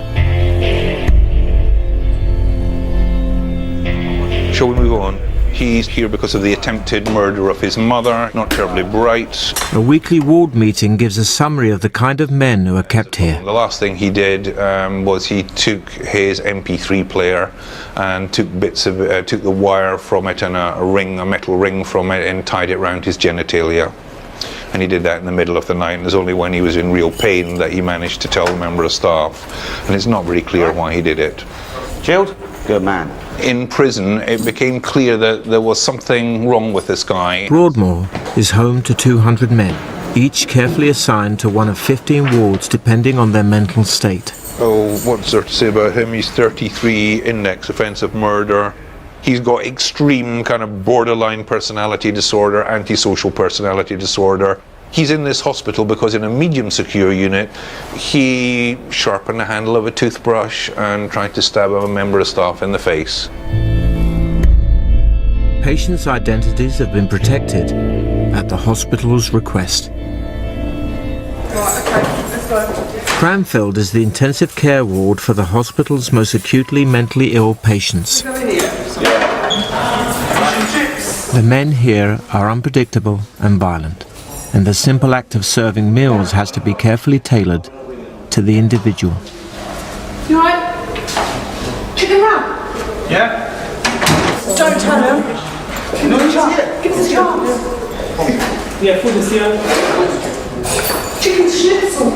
Shall we move on? He's here because of the attempted murder of his mother, not terribly bright. A weekly ward meeting gives a summary of the kind of men who are kept here. The last thing he did was he took his MP3 player and took took the wire from it and a metal ring from it, and tied it around his genitalia. And he did that in the middle of the night, and it was only when he was in real pain that he managed to tell a member of staff. And it's not very clear why he did it. Chilled? Good man. In prison, it became clear that there was something wrong with this guy. Broadmoor is home to 200 men, each carefully assigned to one of 15 wards depending on their mental state. Oh, what's there to say about him? He's 33, index offence of murder. He's got extreme kind of borderline personality disorder, antisocial personality disorder. He's in this hospital because in a medium secure unit, he sharpened the handle of a toothbrush and tried to stab a member of staff in the face. Patients' identities have been protected at the hospital's request. Cranfield is the intensive care ward for the hospital's most acutely mentally ill patients. The men here are unpredictable and violent, and the simple act of serving meals has to be carefully tailored to the individual. You alright? Chicken wrap? Yeah? Don't tell him. Give us a chance. Yeah, food is here. Chicken schnitzel.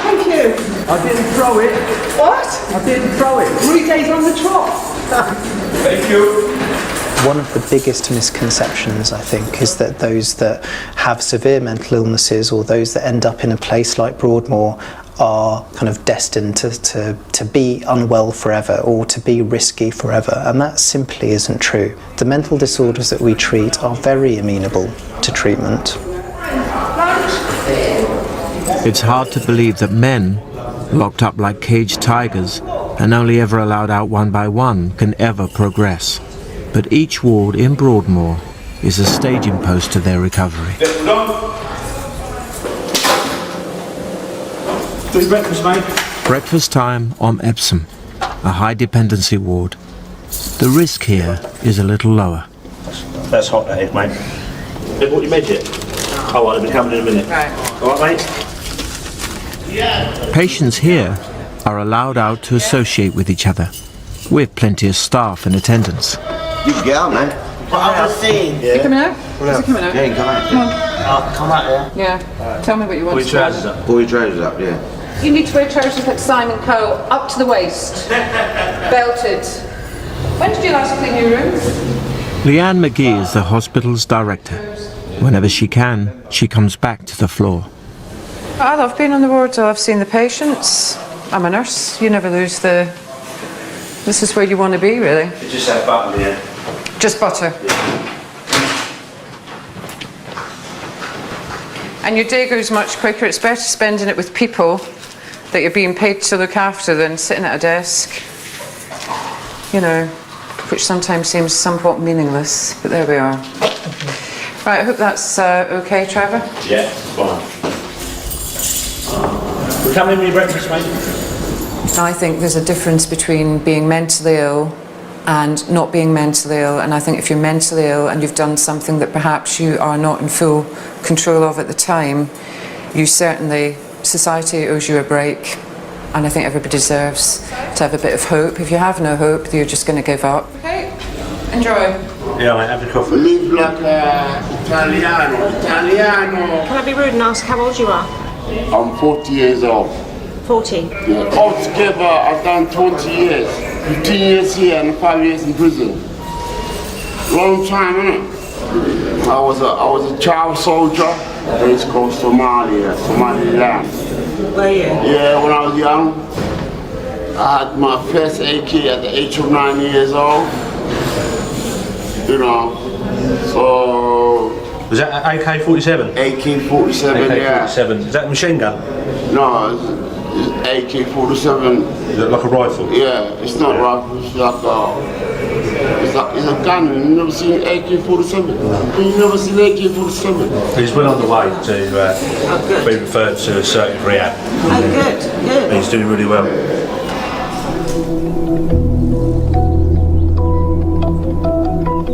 Thank you. I didn't throw it. What? I didn't throw it. 3 days on the trot. Thank you. One of the biggest misconceptions, I think, is that those that have severe mental illnesses or those that end up in a place like Broadmoor are kind of destined to be unwell forever or to be risky forever, and that simply isn't true. The mental disorders that we treat are very amenable to treatment. It's hard to believe that men, locked up like caged tigers and only ever allowed out one by one, can ever progress. But each ward in Broadmoor is a staging post to their recovery. Do breakfast, mate. Breakfast time on Epsom, a high dependency ward. The risk here is a little lower. That's hot, that is, mate. Have you bought your meds yet? Oh, well, they'll be coming in a minute. Right. All right, mate? Patients here are allowed out to associate with each other, with plenty of staff in attendance. You can get out, man. What I was saying. Yeah. You coming out? Is he coming out? Yeah, you can come out. Come on. Oh, come out, yeah. Yeah. Tell me what you want to do. Pull your trousers up, yeah. You need to wear trousers like Simon Cowell, up to the waist. Belted. When did you last clean your room? Leanne McGee is the hospital's director. Whenever she can, she comes back to the floor. Well, I've been on the ward, so I've seen the patients. I'm a nurse. You never lose the... This is where you want to be, really. You just have butter, yeah? Just butter. And your day goes much quicker. It's better spending it with people that you're being paid to look after than sitting at a desk, you know, which sometimes seems somewhat meaningless, but there we are. Right, I hope that's okay, Trevor? Yeah, fine. We'll come in with your breakfast, mate. I think there's a difference between being mentally ill and not being mentally ill, and I think if you're mentally ill and you've done something that perhaps you are not in full control of at the time, you certainly, society owes you a break, and I think everybody deserves to have a bit of hope. If you have no hope, you're just going to give up. Okay, enjoy. Yeah, mate, have a coffee. Live like Italiano. Can I be rude and ask how old you are? I'm 40 years old. 40. Yeah. Altogether, I've done 20 years. 15 years here and 5 years in prison. Long time, innit? I was a child soldier. It's called Somaliland. Were you? Yeah, when I was young. I had my first AK at the age of 9 years old. You know, so... Was that AK-47? AK-47, yeah. AK-47. Is that a machine gun? No, it's AK-47. Is it like a rifle? Yeah, it's not a rifle, it's like it's a gun. You've never seen AK-47? You've never seen AK-47? He's well on the way to be referred to a certain rehab. Oh, good. He's doing really well.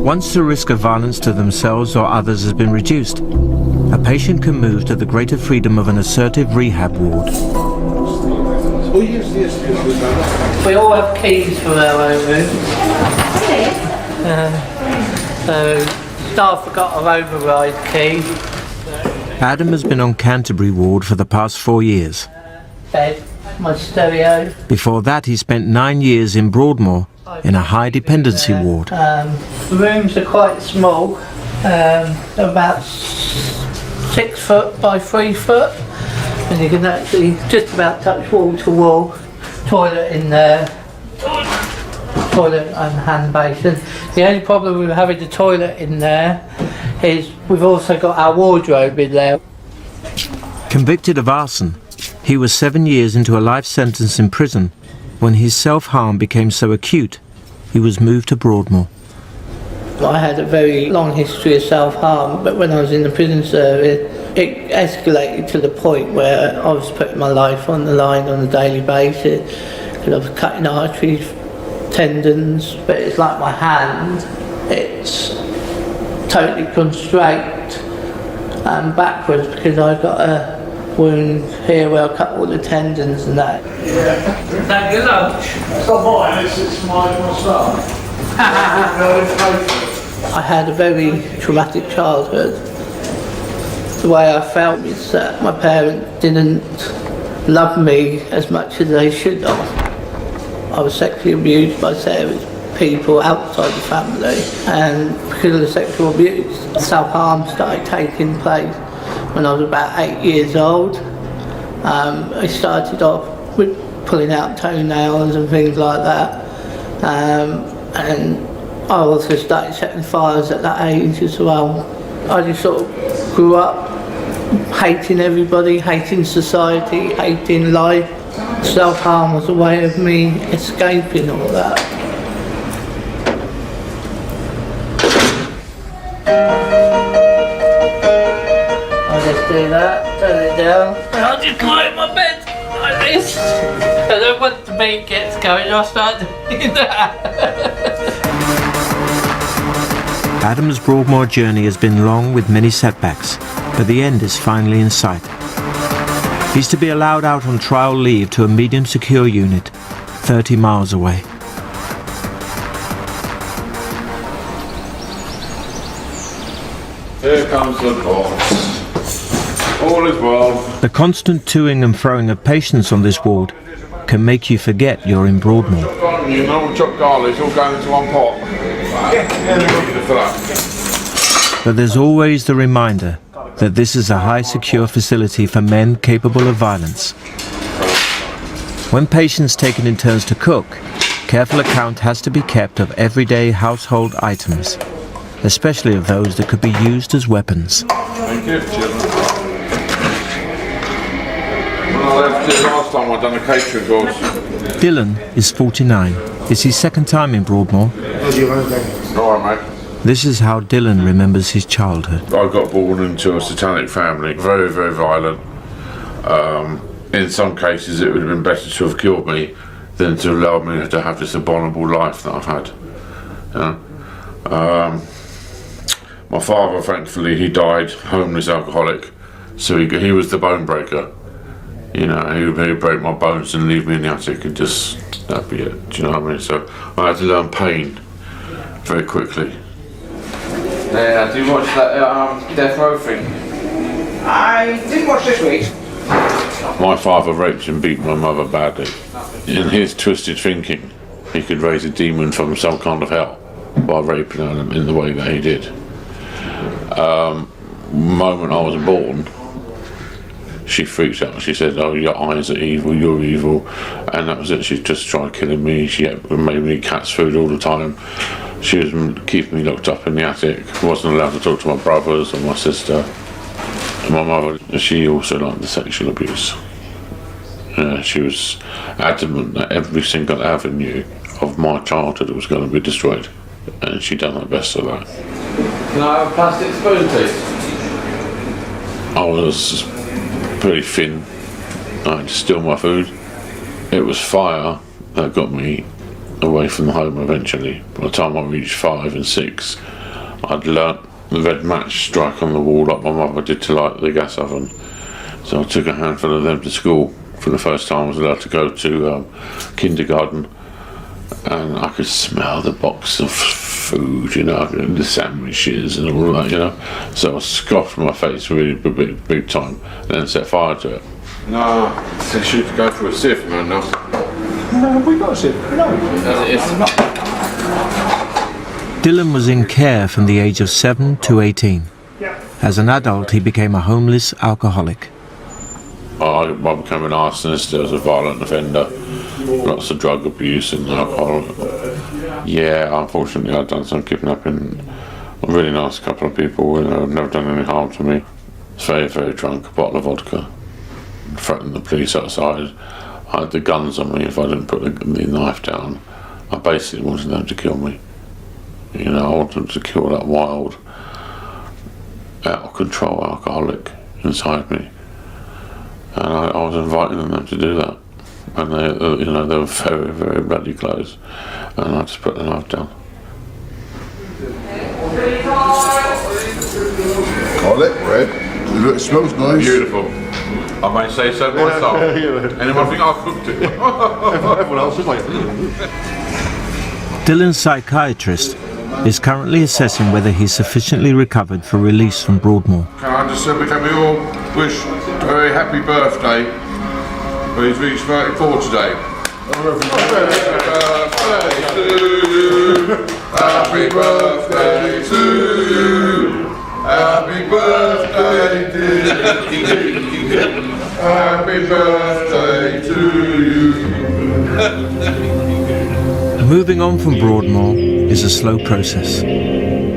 Once the risk of violence to themselves or others has been reduced, a patient can move to the greater freedom of an assertive rehab ward. We all have keys for our own room. So staff have got an override key. Adam has been on Canterbury ward for the past 4 years. Bed, my stereo. Before that, he spent 9 years in Broadmoor in a high dependency ward. The rooms are quite small. They're about 6 foot by 3 foot. And you can actually just about touch wall to wall. Toilet in there. Toilet and hand basin. The only problem with having the toilet in there is we've also got our wardrobe in there. Convicted of arson, he was 7 years into a life sentence in prison when his self-harm became so acute, he was moved to Broadmoor. I had a very long history of self-harm, but when I was in the prison service, it escalated to the point where I was putting my life on the line on a daily basis. I was cutting arteries, tendons, but it's like my hand, it's totally constrained and backwards because I got a wound here where I cut all the tendons and that. Thank you lunch. Stop by, it's my stuff. I had a very traumatic childhood. The way I felt is that my parents didn't love me as much as they should have. I was sexually abused by various people outside the family, and because of the sexual abuse, self-harm started taking place when I was about 8 years old. I started off with pulling out toenails and things like that, and I also started setting fires at that age as well. I just sort of grew up hating everybody, hating society, hating life. Self-harm was a way of me escaping all that. I'll just do that, turn it down, and I'll just lie in my bed like this. And then once the beat gets going, I'll start doing that. Adam's Broadmoor journey has been long with many setbacks, but the end is finally in sight. He's to be allowed out on trial leave to a medium secure unit 30 miles away. Here comes the boss. All is well. The constant toing and froing of patients on this ward can make you forget you're in Broadmoor. You know, chopped garlic, all going into one pot. But there's always the reminder that this is a high secure facility for men capable of violence. When patients taken in turns to cook, careful account has to be kept of everyday household items, especially of those that could be used as weapons. Thank you, children. When I left here last time, I'd done a catering course. Dylan is 49. It's his second time in Broadmoor. All right, mate. This is how Dylan remembers his childhood. I got born into a satanic family, very, very violent. In some cases, it would have been better to have killed me than to allow me to have this abominable life that I've had. My father, thankfully, he died homeless, alcoholic, so he was the bone breaker. You know, he would break my bones and leave me in the attic and just, that'd be it. Do you know what I mean? So I had to learn pain very quickly. Yeah, did you watch that Death Row thing? I didn't watch this week. My father raped and beat my mother badly. In his twisted thinking, he could raise a demon from some kind of hell by raping her in the way that he did. The moment I was born, she freaked out. She said, "Oh, your eyes are evil, you're evil," and that was it. She just tried killing me. She made me eat cat's food all the time. She was keeping me locked up in the attic. Wasn't allowed to talk to my brothers or my sister. And my mother, she also liked the sexual abuse. She was adamant that every single avenue of my childhood was going to be destroyed, and she done her best for that. Can I have a plastic spoon, please? I was pretty thin. I had to steal my food. It was fire that got me away from the home eventually. By the time I reached 5 and 6, I'd learnt the red match strike on the wall like my mother did to light the gas oven. So I took a handful of them to school. For the first time I was allowed to go to kindergarten, and I could smell the box of food, you know, the sandwiches and all that, you know. So I scoffed my face really big time and then set fire to it. No, so she could go for a sieve, man, now. No, we got a sieve. No. As it is. Dylan was in care from the age of 7 to 18. As an adult, he became a homeless alcoholic. I became an arsonist, I was a violent offender, lots of drug abuse and alcohol. Yeah, unfortunately I'd done some kidnapping. A really nice couple of people who had never done any harm to me. I was very, very drunk, a bottle of vodka. Threatened the police outside. I had the guns on me if I didn't put the knife down. I basically wanted them to kill me. You know, I wanted them to kill that wild, out of control alcoholic inside me. And I was inviting them to do that. And they, you know, they were very, very bloody close. And I just put the knife down. I like bread. It smells nice. Beautiful. I might say so myself. Anyone think I've cooked it? Everyone else is like. Dylan's psychiatrist is currently assessing whether he's sufficiently recovered for release from Broadmoor. Can I just say we all wish a very happy birthday. He's reached 34 today. Happy birthday to you. Happy birthday to you. Happy birthday to you. Moving on from Broadmoor is a slow process.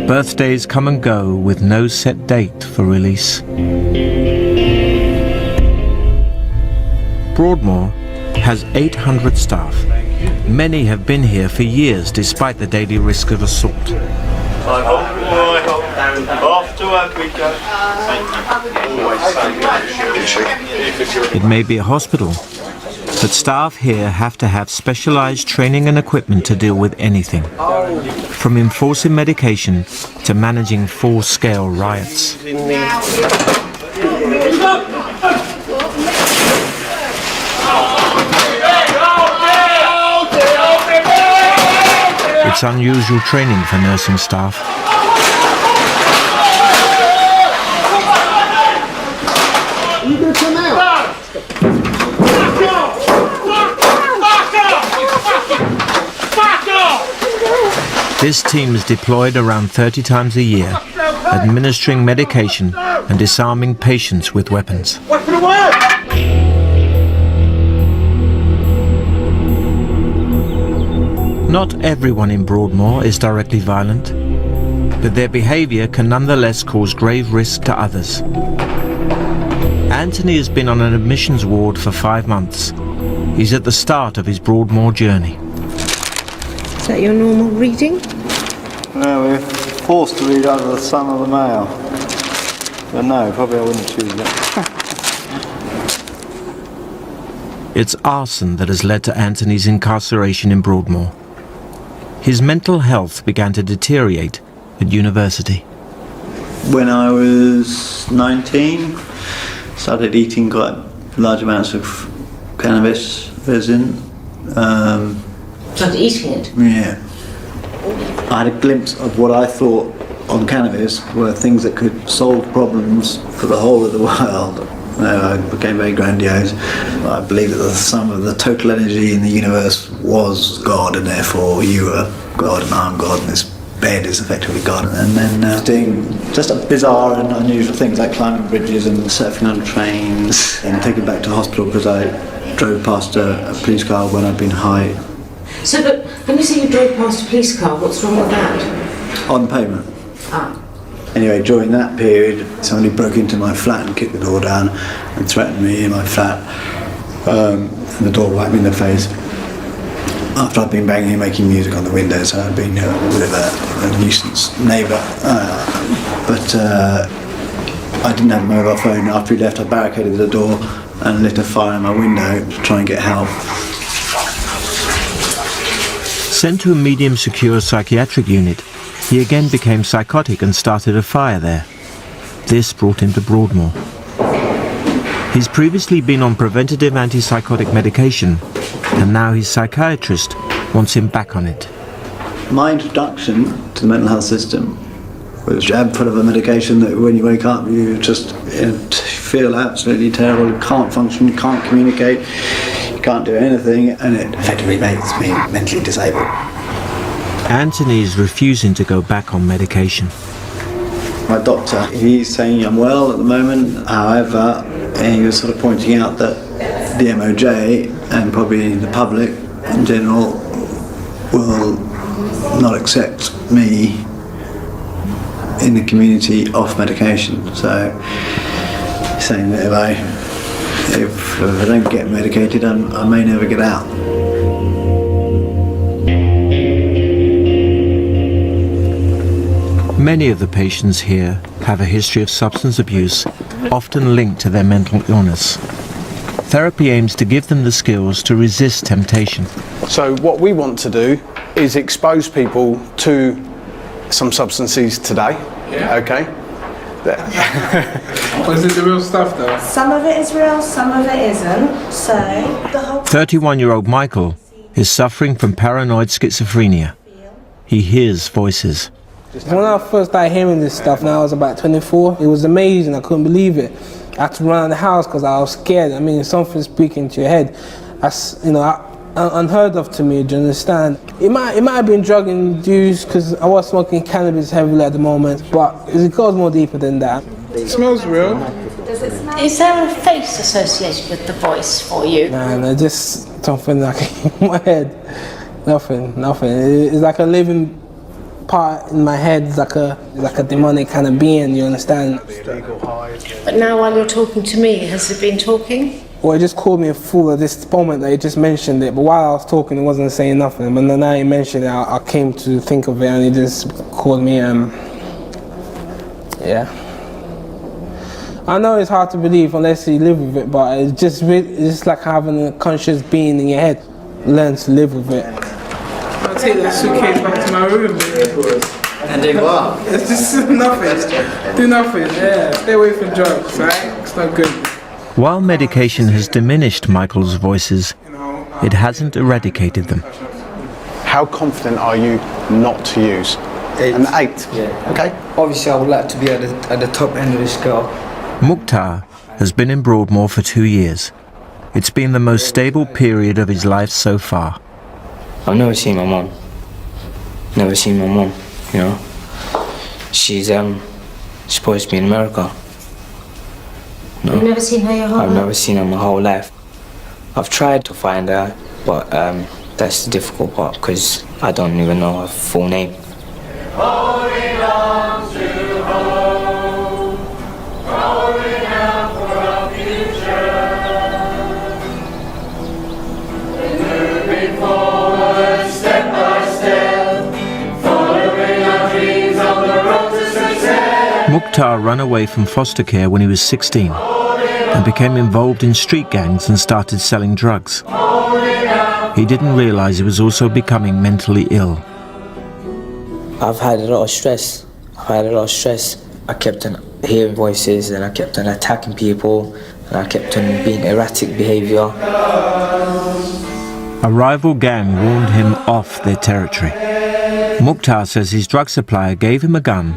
Birthdays come and go with no set date for release. Broadmoor has 800 staff. Many have been here for years despite the daily risk of assault. Off to work we go. It may be a hospital, but staff here have to have specialized training and equipment to deal with anything, from enforcing medication to managing full-scale riots. It's unusual training for nursing staff. You gonna come out? This team is deployed around 30 times a year, administering medication and disarming patients with weapons. Weapon away! Not everyone in Broadmoor is directly violent, but their behaviour can nonetheless cause grave risk to others. Anthony has been on an admissions ward for 5 months. He's at the start of his Broadmoor journey. Is that your normal reading? No, we're forced to read out of the Sun or the Mail. But no, probably I wouldn't choose that. It's arson that has led to Anthony's incarceration in Broadmoor. His mental health began to deteriorate at university. When I was 19, started eating quite large amounts of cannabis resin. Started eating it? Yeah. I had a glimpse of what I thought on cannabis were things that could solve problems for the whole of the world. I became very grandiose. I believed that the sum of the total energy in the universe was God, and therefore you are God and I'm God, and this bed is effectively God. And then doing just bizarre and unusual things like climbing bridges and surfing on trains and taken back to hospital because I drove past a police car when I'd been high. So, but when you say you drove past a police car, what's wrong with that? On pavement. Ah. Anyway, during that period, somebody broke into my flat and kicked the door down and threatened me in my flat. And the door whacked me in the face. After I'd been banging and making music on the window, so I'd been a bit of a nuisance neighbour. But I didn't have a mobile phone. After he left, I barricaded the door and lit a fire in my window to try and get help. Sent to a medium secure psychiatric unit, he again became psychotic and started a fire there. This brought him to Broadmoor. He's previously been on preventative antipsychotic medication, and now his psychiatrist wants him back on it. My introduction to the mental health system was jab full of a medication that when you wake up you just feel absolutely terrible, you can't function, you can't communicate, you can't do anything, and it effectively makes me mentally disabled. Anthony is refusing to go back on medication. My doctor, he's saying I'm well at the moment, however, he was sort of pointing out that the MOJ and probably the public in general will not accept me in the community off medication. So he's saying that if I don't get medicated, I may never get out. Many of the patients here have a history of substance abuse, often linked to their mental illness. Therapy aims to give them the skills to resist temptation. So what we want to do is expose people to some substances today, okay? Was it the real stuff though? Some of it is real, some of it isn't. So the whole 31-year-old Michael is suffering from paranoid schizophrenia. He hears voices. When I first started hearing this stuff, when I was about 24, it was amazing. I couldn't believe it. I had to run out of the house because I was scared. I mean, something's speaking to your head. That's, unheard of to me, do you understand? It might have been drug induced because I was smoking cannabis heavily at the moment, but it goes more deeper than that. It smells real. Is there a face associated with the voice for you? Nah, no, just something like in my head. Nothing. It's like a living part in my head. It's like a demonic kind of being, you understand? But now while you're talking to me, has it been talking? Well, it just called me a fool at this moment that he just mentioned it, but while I was talking, it wasn't saying nothing. But then now he mentioned it, I came to think of it, and he just called me, yeah. I know it's hard to believe unless you live with it, but it's just like having a conscious being in your head. Learn to live with it. I'll take that suitcase back to my room, baby. And do what? It's just nothing. Do nothing, yeah. Stay away from drugs, right? It's not good. While medication has diminished Michael's voices, it hasn't eradicated them. How confident are you not to use? 8. An 8? Yeah. Okay. Obviously, I would like to be at the top end of the scale. Mukhtar has been in Broadmoor for 2 years. It's been the most stable period of his life so far. I've never seen my mum. Never seen my mum, you know. She's supposed to be in America. No. You've never seen her your whole life? I've never seen her my whole life. I've tried to find her, but that's the difficult part because I don't even know her full name. Holding on to hope, holding out for our future. Moving forward step by step, following our dreams on the road to success. Mukhtar ran away from foster care when he was 16 and became involved in street gangs and started selling drugs. He didn't realize he was also becoming mentally ill. I've had a lot of stress. I kept on hearing voices and I kept on attacking people and I kept on being erratic behavior. A rival gang warned him off their territory. Mukhtar says his drug supplier gave him a gun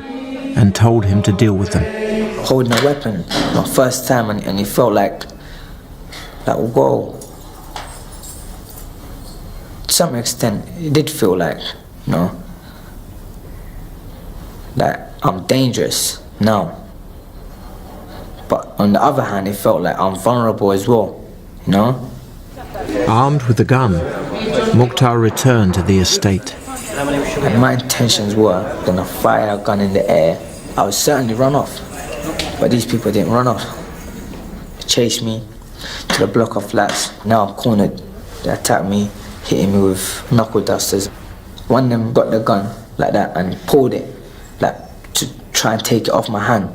and told him to deal with them. Holding a weapon, my first time, and it felt like whoa. To some extent, it did feel like, you know, that I'm dangerous now. But on the other hand, it felt like I'm vulnerable as well, you know? Armed with the gun, Mukhtar returned to the estate. And my intentions were gonna fire a gun in the air. I would certainly run off. But these people didn't run off. They chased me to the block of flats. Now I'm cornered. They attacked me, hitting me with knuckle dusters. One of them got the gun like that and pulled it, like to try and take it off my hand.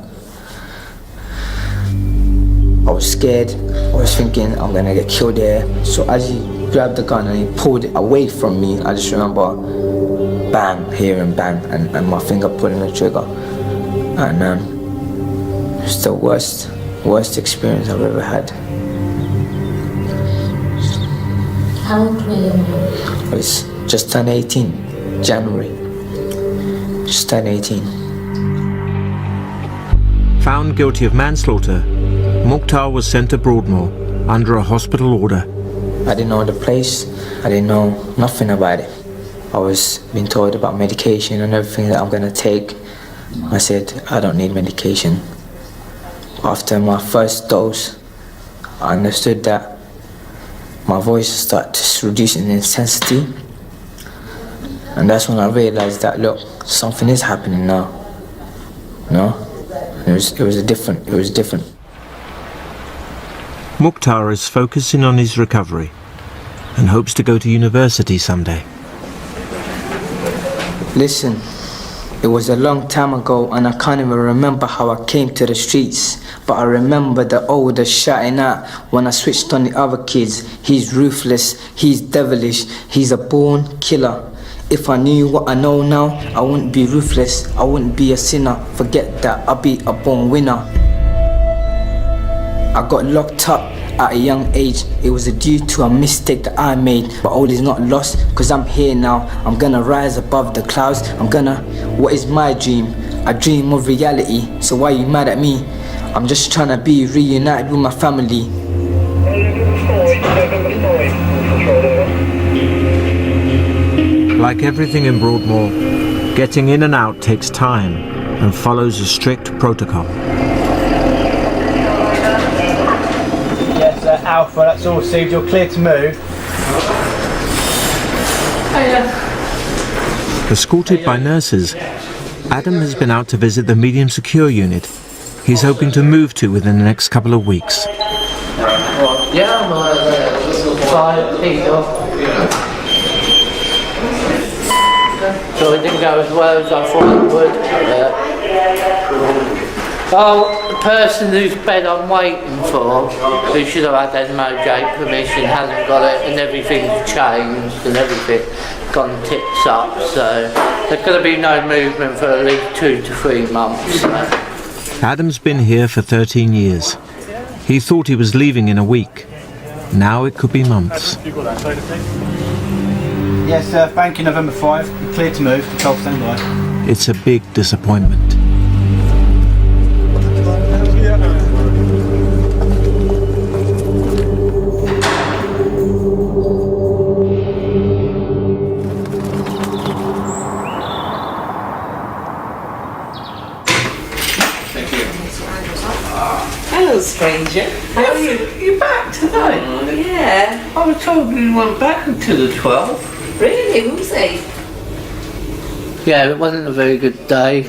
I was scared. I was thinking I'm gonna get killed there. So as he grabbed the gun and he pulled it away from me, I just remember bang, hearing bang, and my finger pulling the trigger. And it's the worst experience I've ever had. How old were you? I was just turned 18, January. Just turned 18. Found guilty of manslaughter, Mukhtar was sent to Broadmoor under a hospital order. I didn't know the place. I didn't know nothing about it. I was being told about medication and everything that I'm gonna take. I said, I don't need medication. After my first dose, I understood that my voice started to reduce in intensity. And that's when I realized that, look, something is happening now. No? It was different. Mukhtar is focusing on his recovery and hopes to go to university someday. Listen, it was a long time ago and I can't even remember how I came to the streets. But I remember the older shouting out when I switched on the other kids. He's ruthless, he's devilish, he's a born killer. If I knew what I know now, I wouldn't be ruthless, I wouldn't be a sinner. Forget that, I'll be a born winner. I got locked up at a young age. It was due to a mistake that I made, but all is not lost, cause I'm here now. I'm gonna rise above the clouds. What is my dream? A dream of reality. So why you mad at me? I'm just trying to be reunited with my family. Like everything in Broadmoor, getting in and out takes time and follows a strict protocol. Yes, Alpha, that's all received. You're clear to move. Escorted by nurses, Adam has been out to visit the medium secure unit he's hoping to move to within the next couple of weeks. Yeah, I'm so it didn't go as well as I thought it would. Well, the person whose bed I'm waiting for, who should have had MOJ permission, hasn't got it, and everything's changed and everything gone tits up, so there's going to be no movement for at least 2 to 3 months. So. Adam's been here for 13 years. He thought he was leaving in a week. Now it could be months. Yes, banking November 5. You're clear to move. Control standby. It's a big disappointment. Hello, stranger. How are you? You're back tonight? Yeah. I was told you weren't back until the 12th. Really? Was he? Yeah, it wasn't a very good day.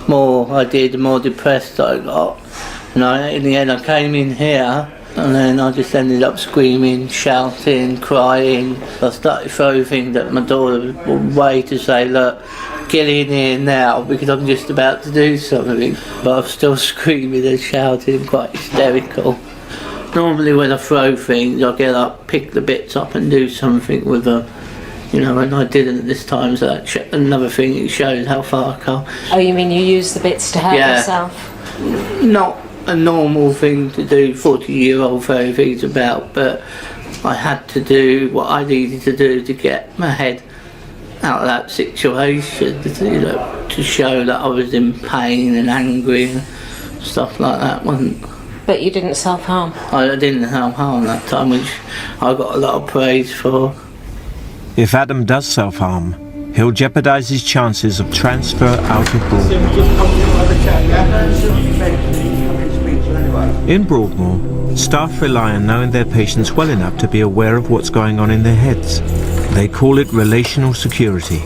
More I did, the more depressed I got. And in the end I came in here and then I just ended up screaming, shouting, crying. I started throwing things at my daughter way to say, look, get in here now because I'm just about to do something. But I'm still screaming and shouting, quite hysterical. Normally when I throw things, I get up, pick the bits up and do something with them. You know, and I didn't this time, so that's another thing, it shows how far I come. Oh, you mean you use the bits to hurt yourself? Not a normal thing to do, 40-year-old throwing things about, but I had to do what I needed to do to get my head out of that situation, you know, to show that I was in pain and angry and stuff like that. But you didn't self-harm? I didn't self-harm that time, which I got a lot of praise for. If Adam does self-harm, he'll jeopardise his chances of transfer out of Broadmoor. In Broadmoor, staff rely on knowing their patients well enough to be aware of what's going on in their heads. They call it relational security.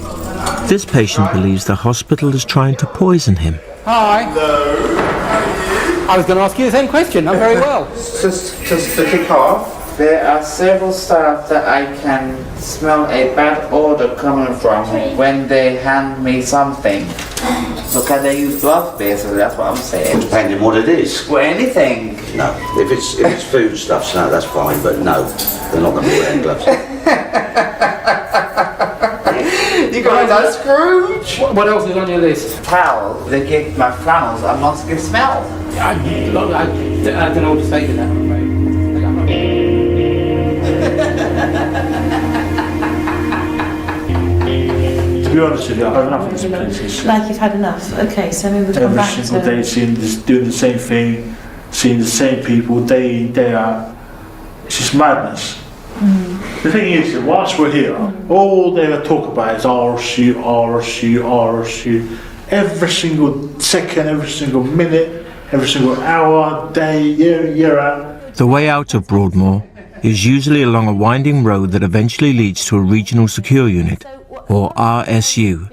This patient believes the hospital is trying to poison him. Hi. Hello. I was going to ask you the same question. I'm very well. Just to kick off, there are several staff that I can smell a bad odor coming from when they hand me something. So can they use gloves, basically? That's what I'm saying. Depending what it is. Well, anything. No, if it's food stuff, no, that's fine. But no, they're not going to be wearing gloves. You guys are Scrooge. What else is on your list? Towel. They give my flannels a musky smell. I don't know what to say to that. To be honest with you, I've had enough of this place. Like you've had enough? Okay, so maybe we'll come Every back single to... day doing the same thing, seeing the same people day in, day out. It's just madness. The thing is that whilst we're here, all they talk about is RSU, RSU, RSU. Every single second, every single minute, every single hour, day, year out. The way out of Broadmoor is usually along a winding road that eventually leads to a regional secure unit, or RSU.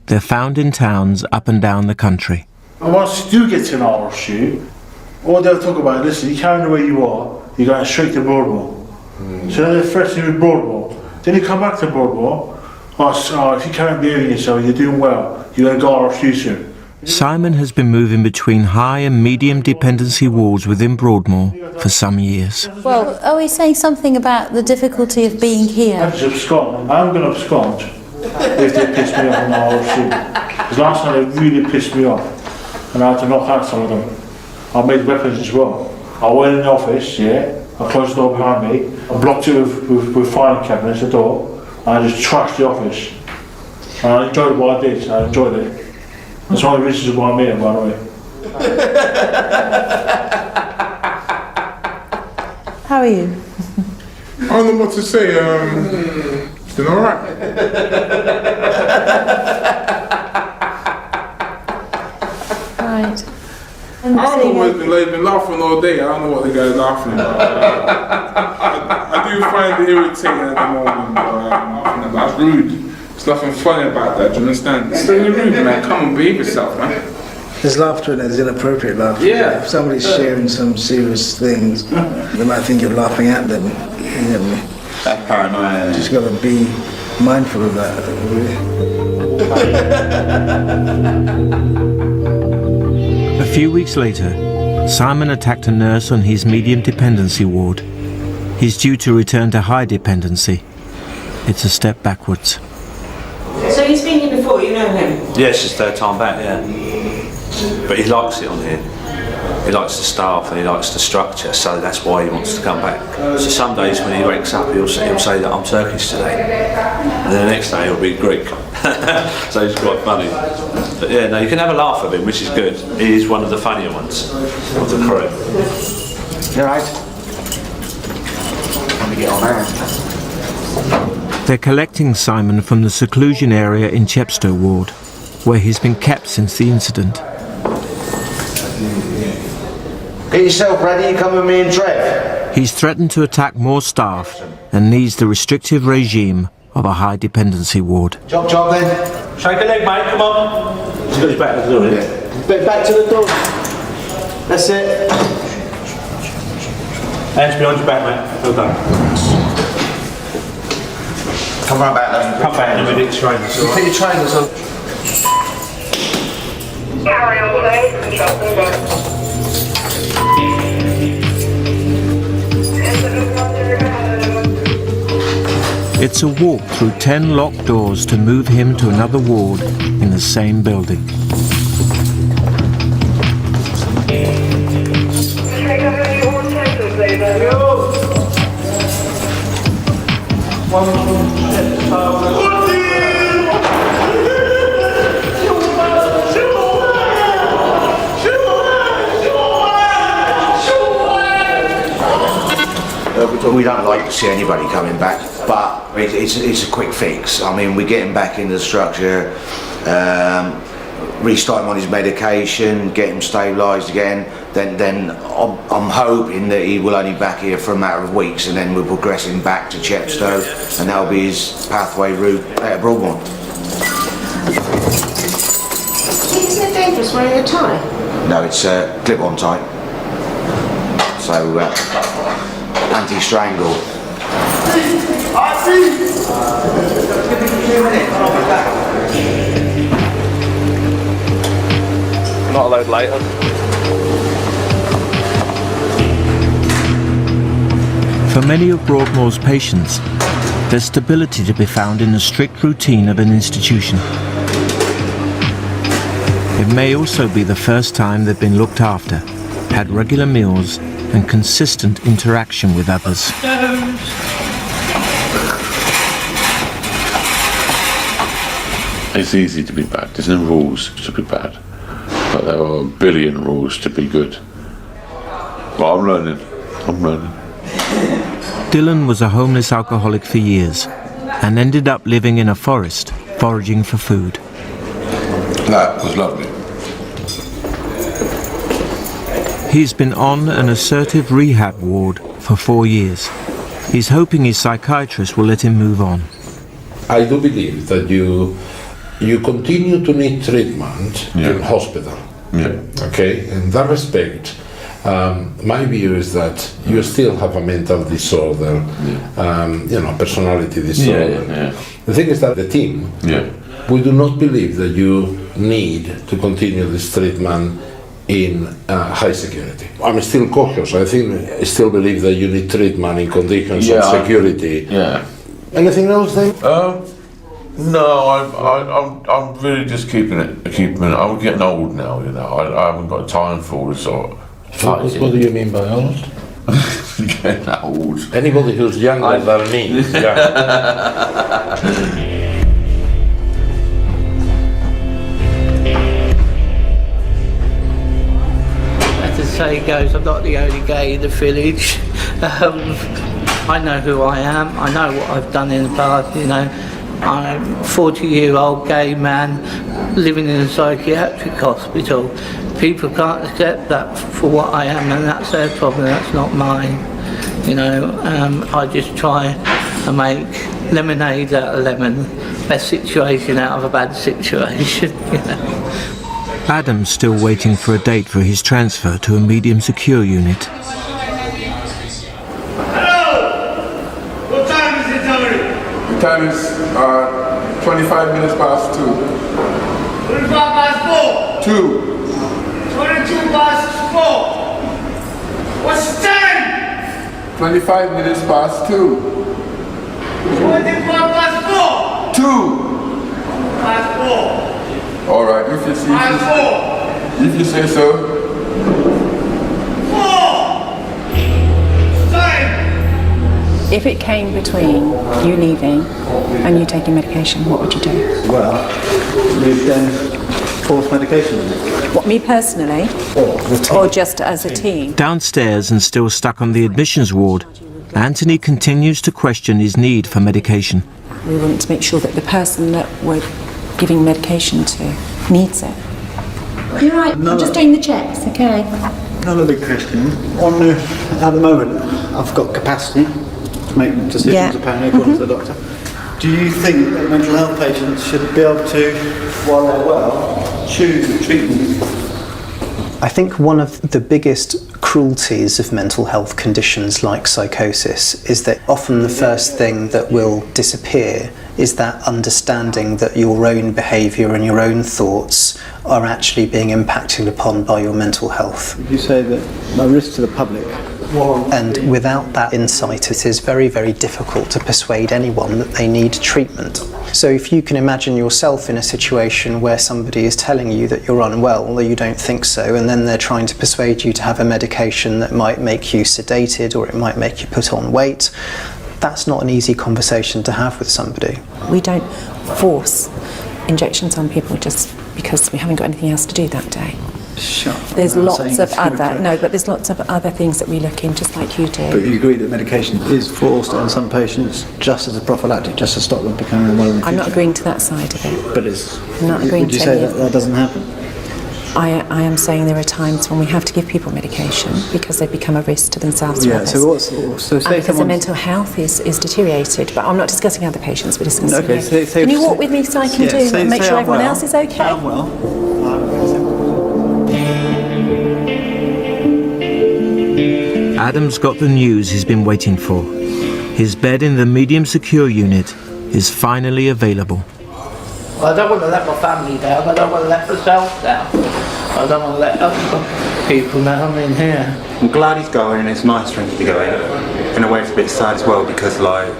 They're found in towns up and down the country. And once you do get to an RSU, all they'll talk about, listen, you can't know where you are, you're going straight to Broadmoor. So they're threatening with Broadmoor. Then you come back to Broadmoor, if you can't behave yourself, you're doing well, you're going to go RSU soon. Simon has been moving between high and medium dependency wards within Broadmoor for some years. Well, are we saying something about the difficulty of being here? I'm going to abscond if they piss me off on the whole shoot. Because last time they really pissed me off, and I had to knock out some of them. I made weapons as well. I went in the office, yeah, I closed the door behind me, I blocked it with filing cabinets, the door, and I just trashed the office. And I enjoyed what I did, I enjoyed it. That's one of the reasons why I met him, by the way. How are you? I don't know what to say. Doing alright. Right. I don't know what's been laughing all day. I don't know what the guy's laughing about. I do find it irritating at the moment. That's rude. There's nothing funny about that. Do you understand? It's really rude, man. Come and behave yourself, man. There's laughter and there's inappropriate laughter. Yeah. If somebody's sharing some serious things, they might think you're laughing at them. You know, That's paranoia. just got to be mindful of that. A few weeks later, Simon attacked a nurse on his medium dependency ward. He's due to return to high dependency. It's a step backwards. So he's been here before, you know him? Yeah, it's his third time back, yeah. But he likes it on here. He likes the staff and he likes the structure, so that's why he wants to come back. So some days when he wakes up, he'll say that I'm Turkish today. And then the next day he'll be Greek. So it's quite funny. But yeah, no, you can have a laugh at him, which is good. He is one of the funnier ones of the crew. You alright? Let me get on there. They're collecting Simon from the seclusion area in Chepstow ward, where he's been kept since the incident. Get yourself ready, you come with me and Trev. He's threatened to attack more staff and needs the restrictive regime of a high dependency ward. Chop chop then. Shake a leg, mate, come on. He's got his back to the door, yeah? Back to the door. That's it. Hands behind your back, mate. Well done. Come right back then. Come back in a minute, trainers. Put your trainers on. Carry on, please. Shut the door. It's a walk through 10 locked doors to move him to another ward in the same building. We don't like to see anybody coming back, but it's a quick fix. I mean, we get him back into the structure, restart him on his medication, get him stabilised again. Then I'm hoping that he will only be back here for a matter of weeks, and then we'll progress him back to Chepstow, and that'll be his pathway route out of Broadmoor. Isn't it dangerous wearing a tie? No, it's clip-on type. So anti-strangle. Not allowed later. For many of Broadmoor's patients, there's stability to be found in the strict routine of an institution. It may also be the first time they've been looked after, had regular meals and consistent interaction with others. It's easy to be bad. There's no rules to be bad, but there are a billion rules to be good. But I'm learning. Dylan was a homeless alcoholic for years and ended up living in a forest, foraging for food. That was lovely. He's been on an assertive rehab ward for 4 years. He's hoping his psychiatrist will let him move on. I do believe that you continue to need treatment in hospital. Okay, in that respect, my view is that you still have a mental disorder, personality disorder. The thing is that the team, we do not believe that you need to continue this treatment in high security. I'm still cautious. I still believe that you need treatment in conditions of security. Anything else then? No, I'm really just keeping it. I'm getting old now, you know. I haven't got time for all this sort of fighting. What do you mean by old? Getting old. Anybody who's younger than me is young. As the saying goes, I'm not the only gay in the village. I know who I am. I know what I've done in the past, you know. I'm a 40-year-old gay man living in a psychiatric hospital. People can't accept that for what I am, and that's their problem, that's not mine. You know, I just try and make lemonade out of lemon, best situation out of a bad situation, you know. Adam's still waiting for a date for his transfer to a medium secure unit. Hello! What time is it, Tony? The time is 25 minutes past 2. 25 past 4. 2. 22 past 4. What's the time? 25 minutes past 2. 25 past 4. 2. Past 4. All right, if you say so. 4. Time. If it came between you leaving and you taking medication, what would you do? Well, we'd then force medication. What, me personally? Or just as a team? Downstairs and still stuck on the admissions ward, Anthony continues to question his need for medication. We want to make sure that the person that we're giving medication to needs it. You're right, I'm just doing the checks, okay? Not a big question. At the moment, I've got capacity to make decisions apparently according to the doctor. Do you think that mental health patients should be able to, while they're well, choose treatment? I think one of the biggest cruelties of mental health conditions like psychosis is that often the first thing that will disappear is that understanding that your own behaviour and your own thoughts are actually being impacted upon by your mental health. You say that a risk to the public. And without that insight, it is very, very difficult to persuade anyone that they need treatment. So if you can imagine yourself in a situation where somebody is telling you that you're unwell or you don't think so, and then they're trying to persuade you to have a medication that might make you sedated or it might make you put on weight, that's not an easy conversation to have with somebody. We don't force injections on people just because we haven't got anything else to do that day. Sure. There's lots of other things that we look in, just like you do. But you agree that medication is forced on some patients just as a prophylactic, just to stop them becoming unwell in the future? I'm not agreeing to that side of it. But it's... I'm not agreeing would you to say any that doesn't happen? I am saying there are times when we have to give people medication because they become a risk to themselves or Yeah, others. so say because their mental health is deteriorated. But I'm not discussing other patients, we're discussing Okay, you. Can you walk with me so I can make sure everyone else is okay? I'm well. Adam's got the news he's been waiting for. His bed in the medium secure unit is finally available. I don't want to let my family down, I don't want to let myself down. I don't want to let other people down in here. I'm glad he's going, and it's nice for him to be going. In a way it's a bit sad as well because like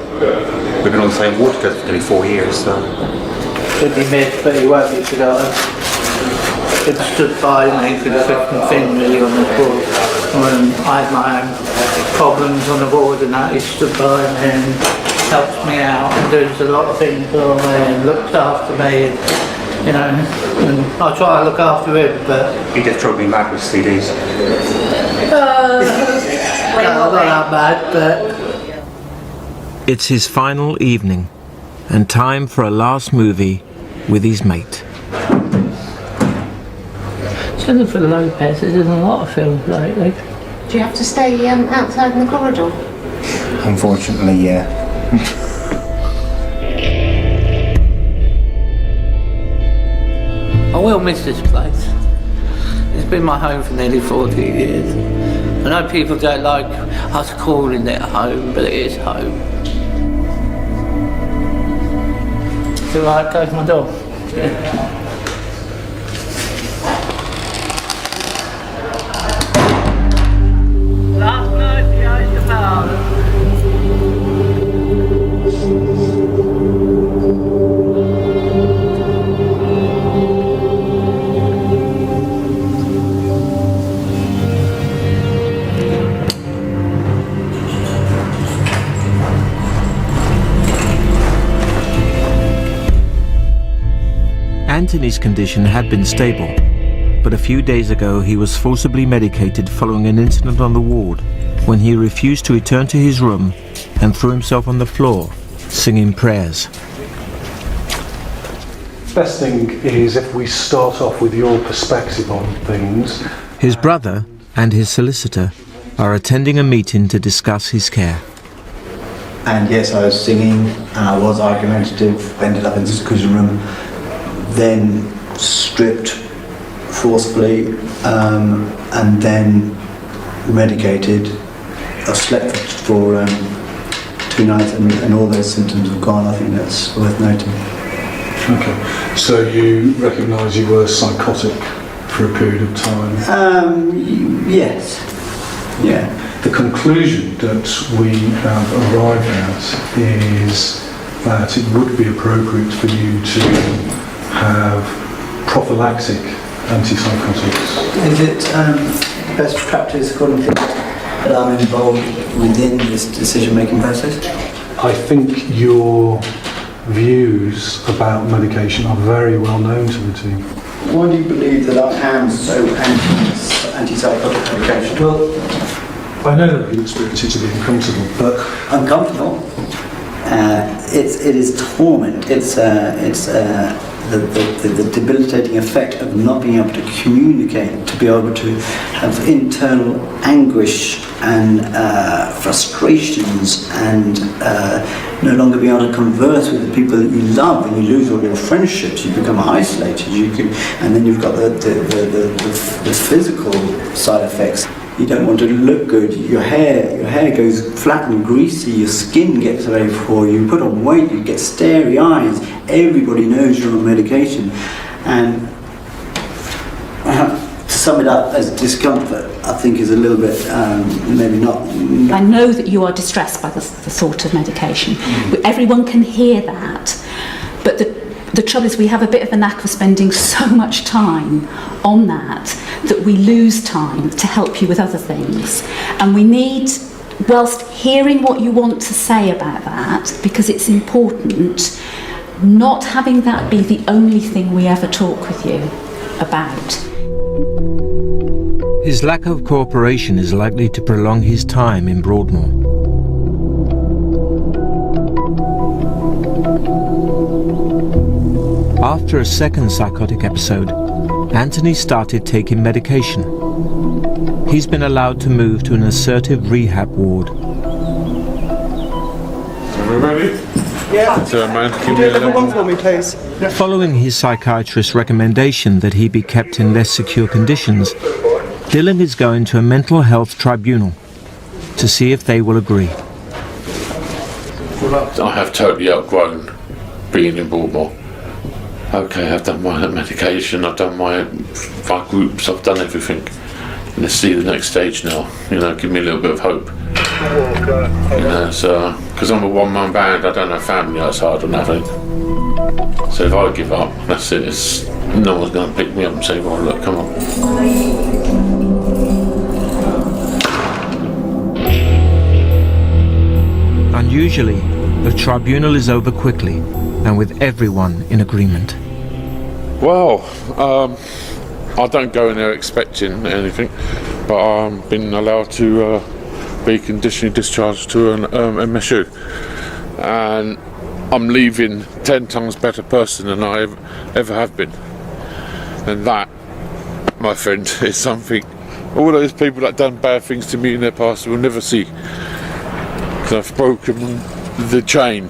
we've been on the same ward together for nearly 4 years, so... Should be missed, but he won't be forgotten. Could have stood by me, could have fucking thing really on the board. When I had my own problems on the board and that, he stood by me and helped me out and does a lot of things for me and looked after me, and, you know, and I try to look after him, but... He just drove me mad with CDs. Not that bad, but... It's his final evening and time for a last movie with his mate. Jennifer Lopez is in a lot of films lately. Do you have to stay outside in the corridor? Unfortunately, yeah. I will miss this place. It's been my home for nearly 40 years. I know people don't like us calling it home, but it is home. It's alright, close my door. Yeah. Last night behind the power. Anthony's condition had been stable, but a few days ago he was forcibly medicated following an incident on the ward when he refused to return to his room and threw himself on the floor, singing prayers. Best thing is if we start off with your perspective on things. His brother and his solicitor are attending a meeting to discuss his care. And yes, I was singing, and I was argumentative, ended up in the seclusion room, then stripped forcefully, and then medicated. I slept for 2 nights, and all those symptoms have gone. I think that's worth noting. Okay, so you recognise you were psychotic for a period of time? Yes. Yeah. The conclusion that we have arrived at is that it would be appropriate for you to have prophylactic antipsychotics. Is it best practice, according to that I'm involved within this decision-making process? I think your views about medication are very well known to the team. Why do you believe that I am so anti-psychotic medication? Well, I know that you experience it to be uncomfortable, but... Uncomfortable? It is torment. It's the debilitating effect of not being able to communicate, to be able to have internal anguish and frustrations, and no longer be able to converse with the people that you love. When you lose all your friendships, you become isolated. And then you've got the physical side effects. You don't want to look good. Your hair goes flat and greasy. Your skin gets very poor. You put on weight. You get starry eyes. Everybody knows you're on medication, and to sum it up as discomfort, I think is a little bit maybe not. I know that you are distressed by the thought of medication. Everyone can hear that, but the trouble is we have a bit of a knack of spending so much time on that we lose time to help you with other things. And we need, whilst hearing what you want to say about that, because it's important, not having that be the only thing we ever talk with you about. His lack of cooperation is likely to prolong his time in Broadmoor. After a second psychotic episode, Anthony started taking medication. He's been allowed to move to an assertive rehab ward. Are we ready? Yeah. So, man, Can you do level 1 for me, please? Following his psychiatrist's recommendation that he be kept in less secure conditions, Dylan is going to a mental health tribunal to see if they will agree. I have totally outgrown being in Broadmoor. Okay, I've done my medication, I've done my groups, I've done everything. Let's see the next stage now. Give me a little bit of hope. So because I'm a one-man band, I don't have family outside or nothing. So if I give up, that's it. No one's going to pick me up and say, "Well, look, come on." Unusually, the tribunal is over quickly and with everyone in agreement. Well, I don't go in there expecting anything, but I've been allowed to be conditionally discharged to an MSU, and I'm leaving 10 times better person than I ever have been. And that, my friend, is something all those people that done bad things to me in their past will never see, because I've broken the chain.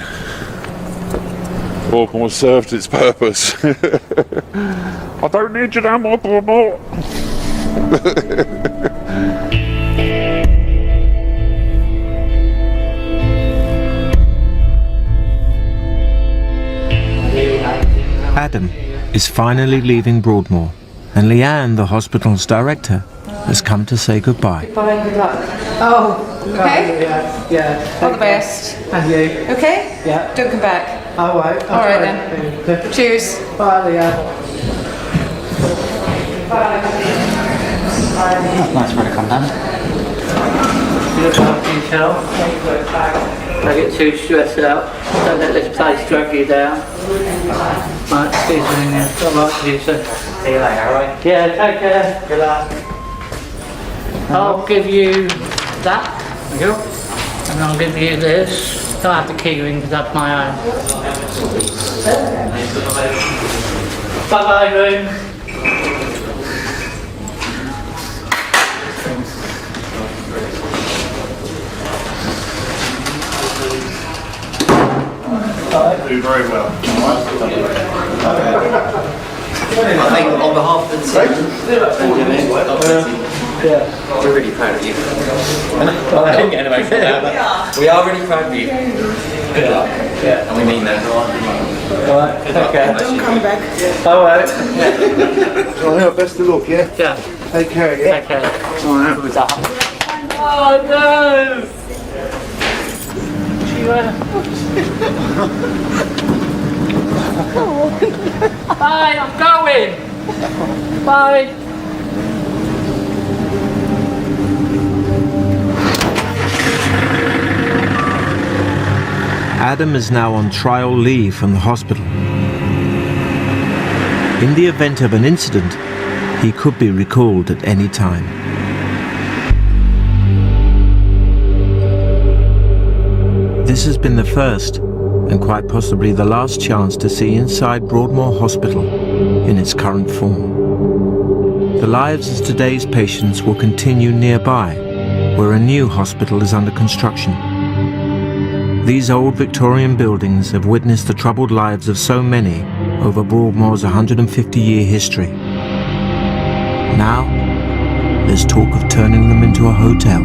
Broadmoor served its purpose. I don't need you no more, Broadmoor. Adam is finally leaving Broadmoor, and Leanne, the hospital's director, has come to say goodbye. Bye, good luck. Oh, okay. Yeah. All the best. And you. Okay? Yeah. Don't come back. All right. All right then. Cheers. Bye, Leanne. That's nice for her to come down. You're welcome, Michelle. Don't get too stressed out. Don't let this place drag you down. Right, excuse me. Alright, you sir. See you later, alright? Yeah, take care. Good luck. I'll give you that. Thank you. And I'll give you this. I'll have the key ring because that's my own. Bye-bye, room. Do very well. I think on behalf of the team, we're really proud of you. I didn't get anything from that, but we are really proud of you. Good luck. Yeah. And we mean that. Alright, okay. Don't come back. Alright. Best of luck, yeah? Yeah. Take care, yeah? Take care. Alright. Oh no! Bye, I'm going! Bye! Adam is now on trial leave from the hospital. In the event of an incident, he could be recalled at any time. This has been the first, and quite possibly the last chance to see inside Broadmoor Hospital in its current form. The lives of today's patients will continue nearby, where a new hospital is under construction. These old Victorian buildings have witnessed the troubled lives of so many over Broadmoor's 150-year history. Now, there's talk of turning them into a hotel.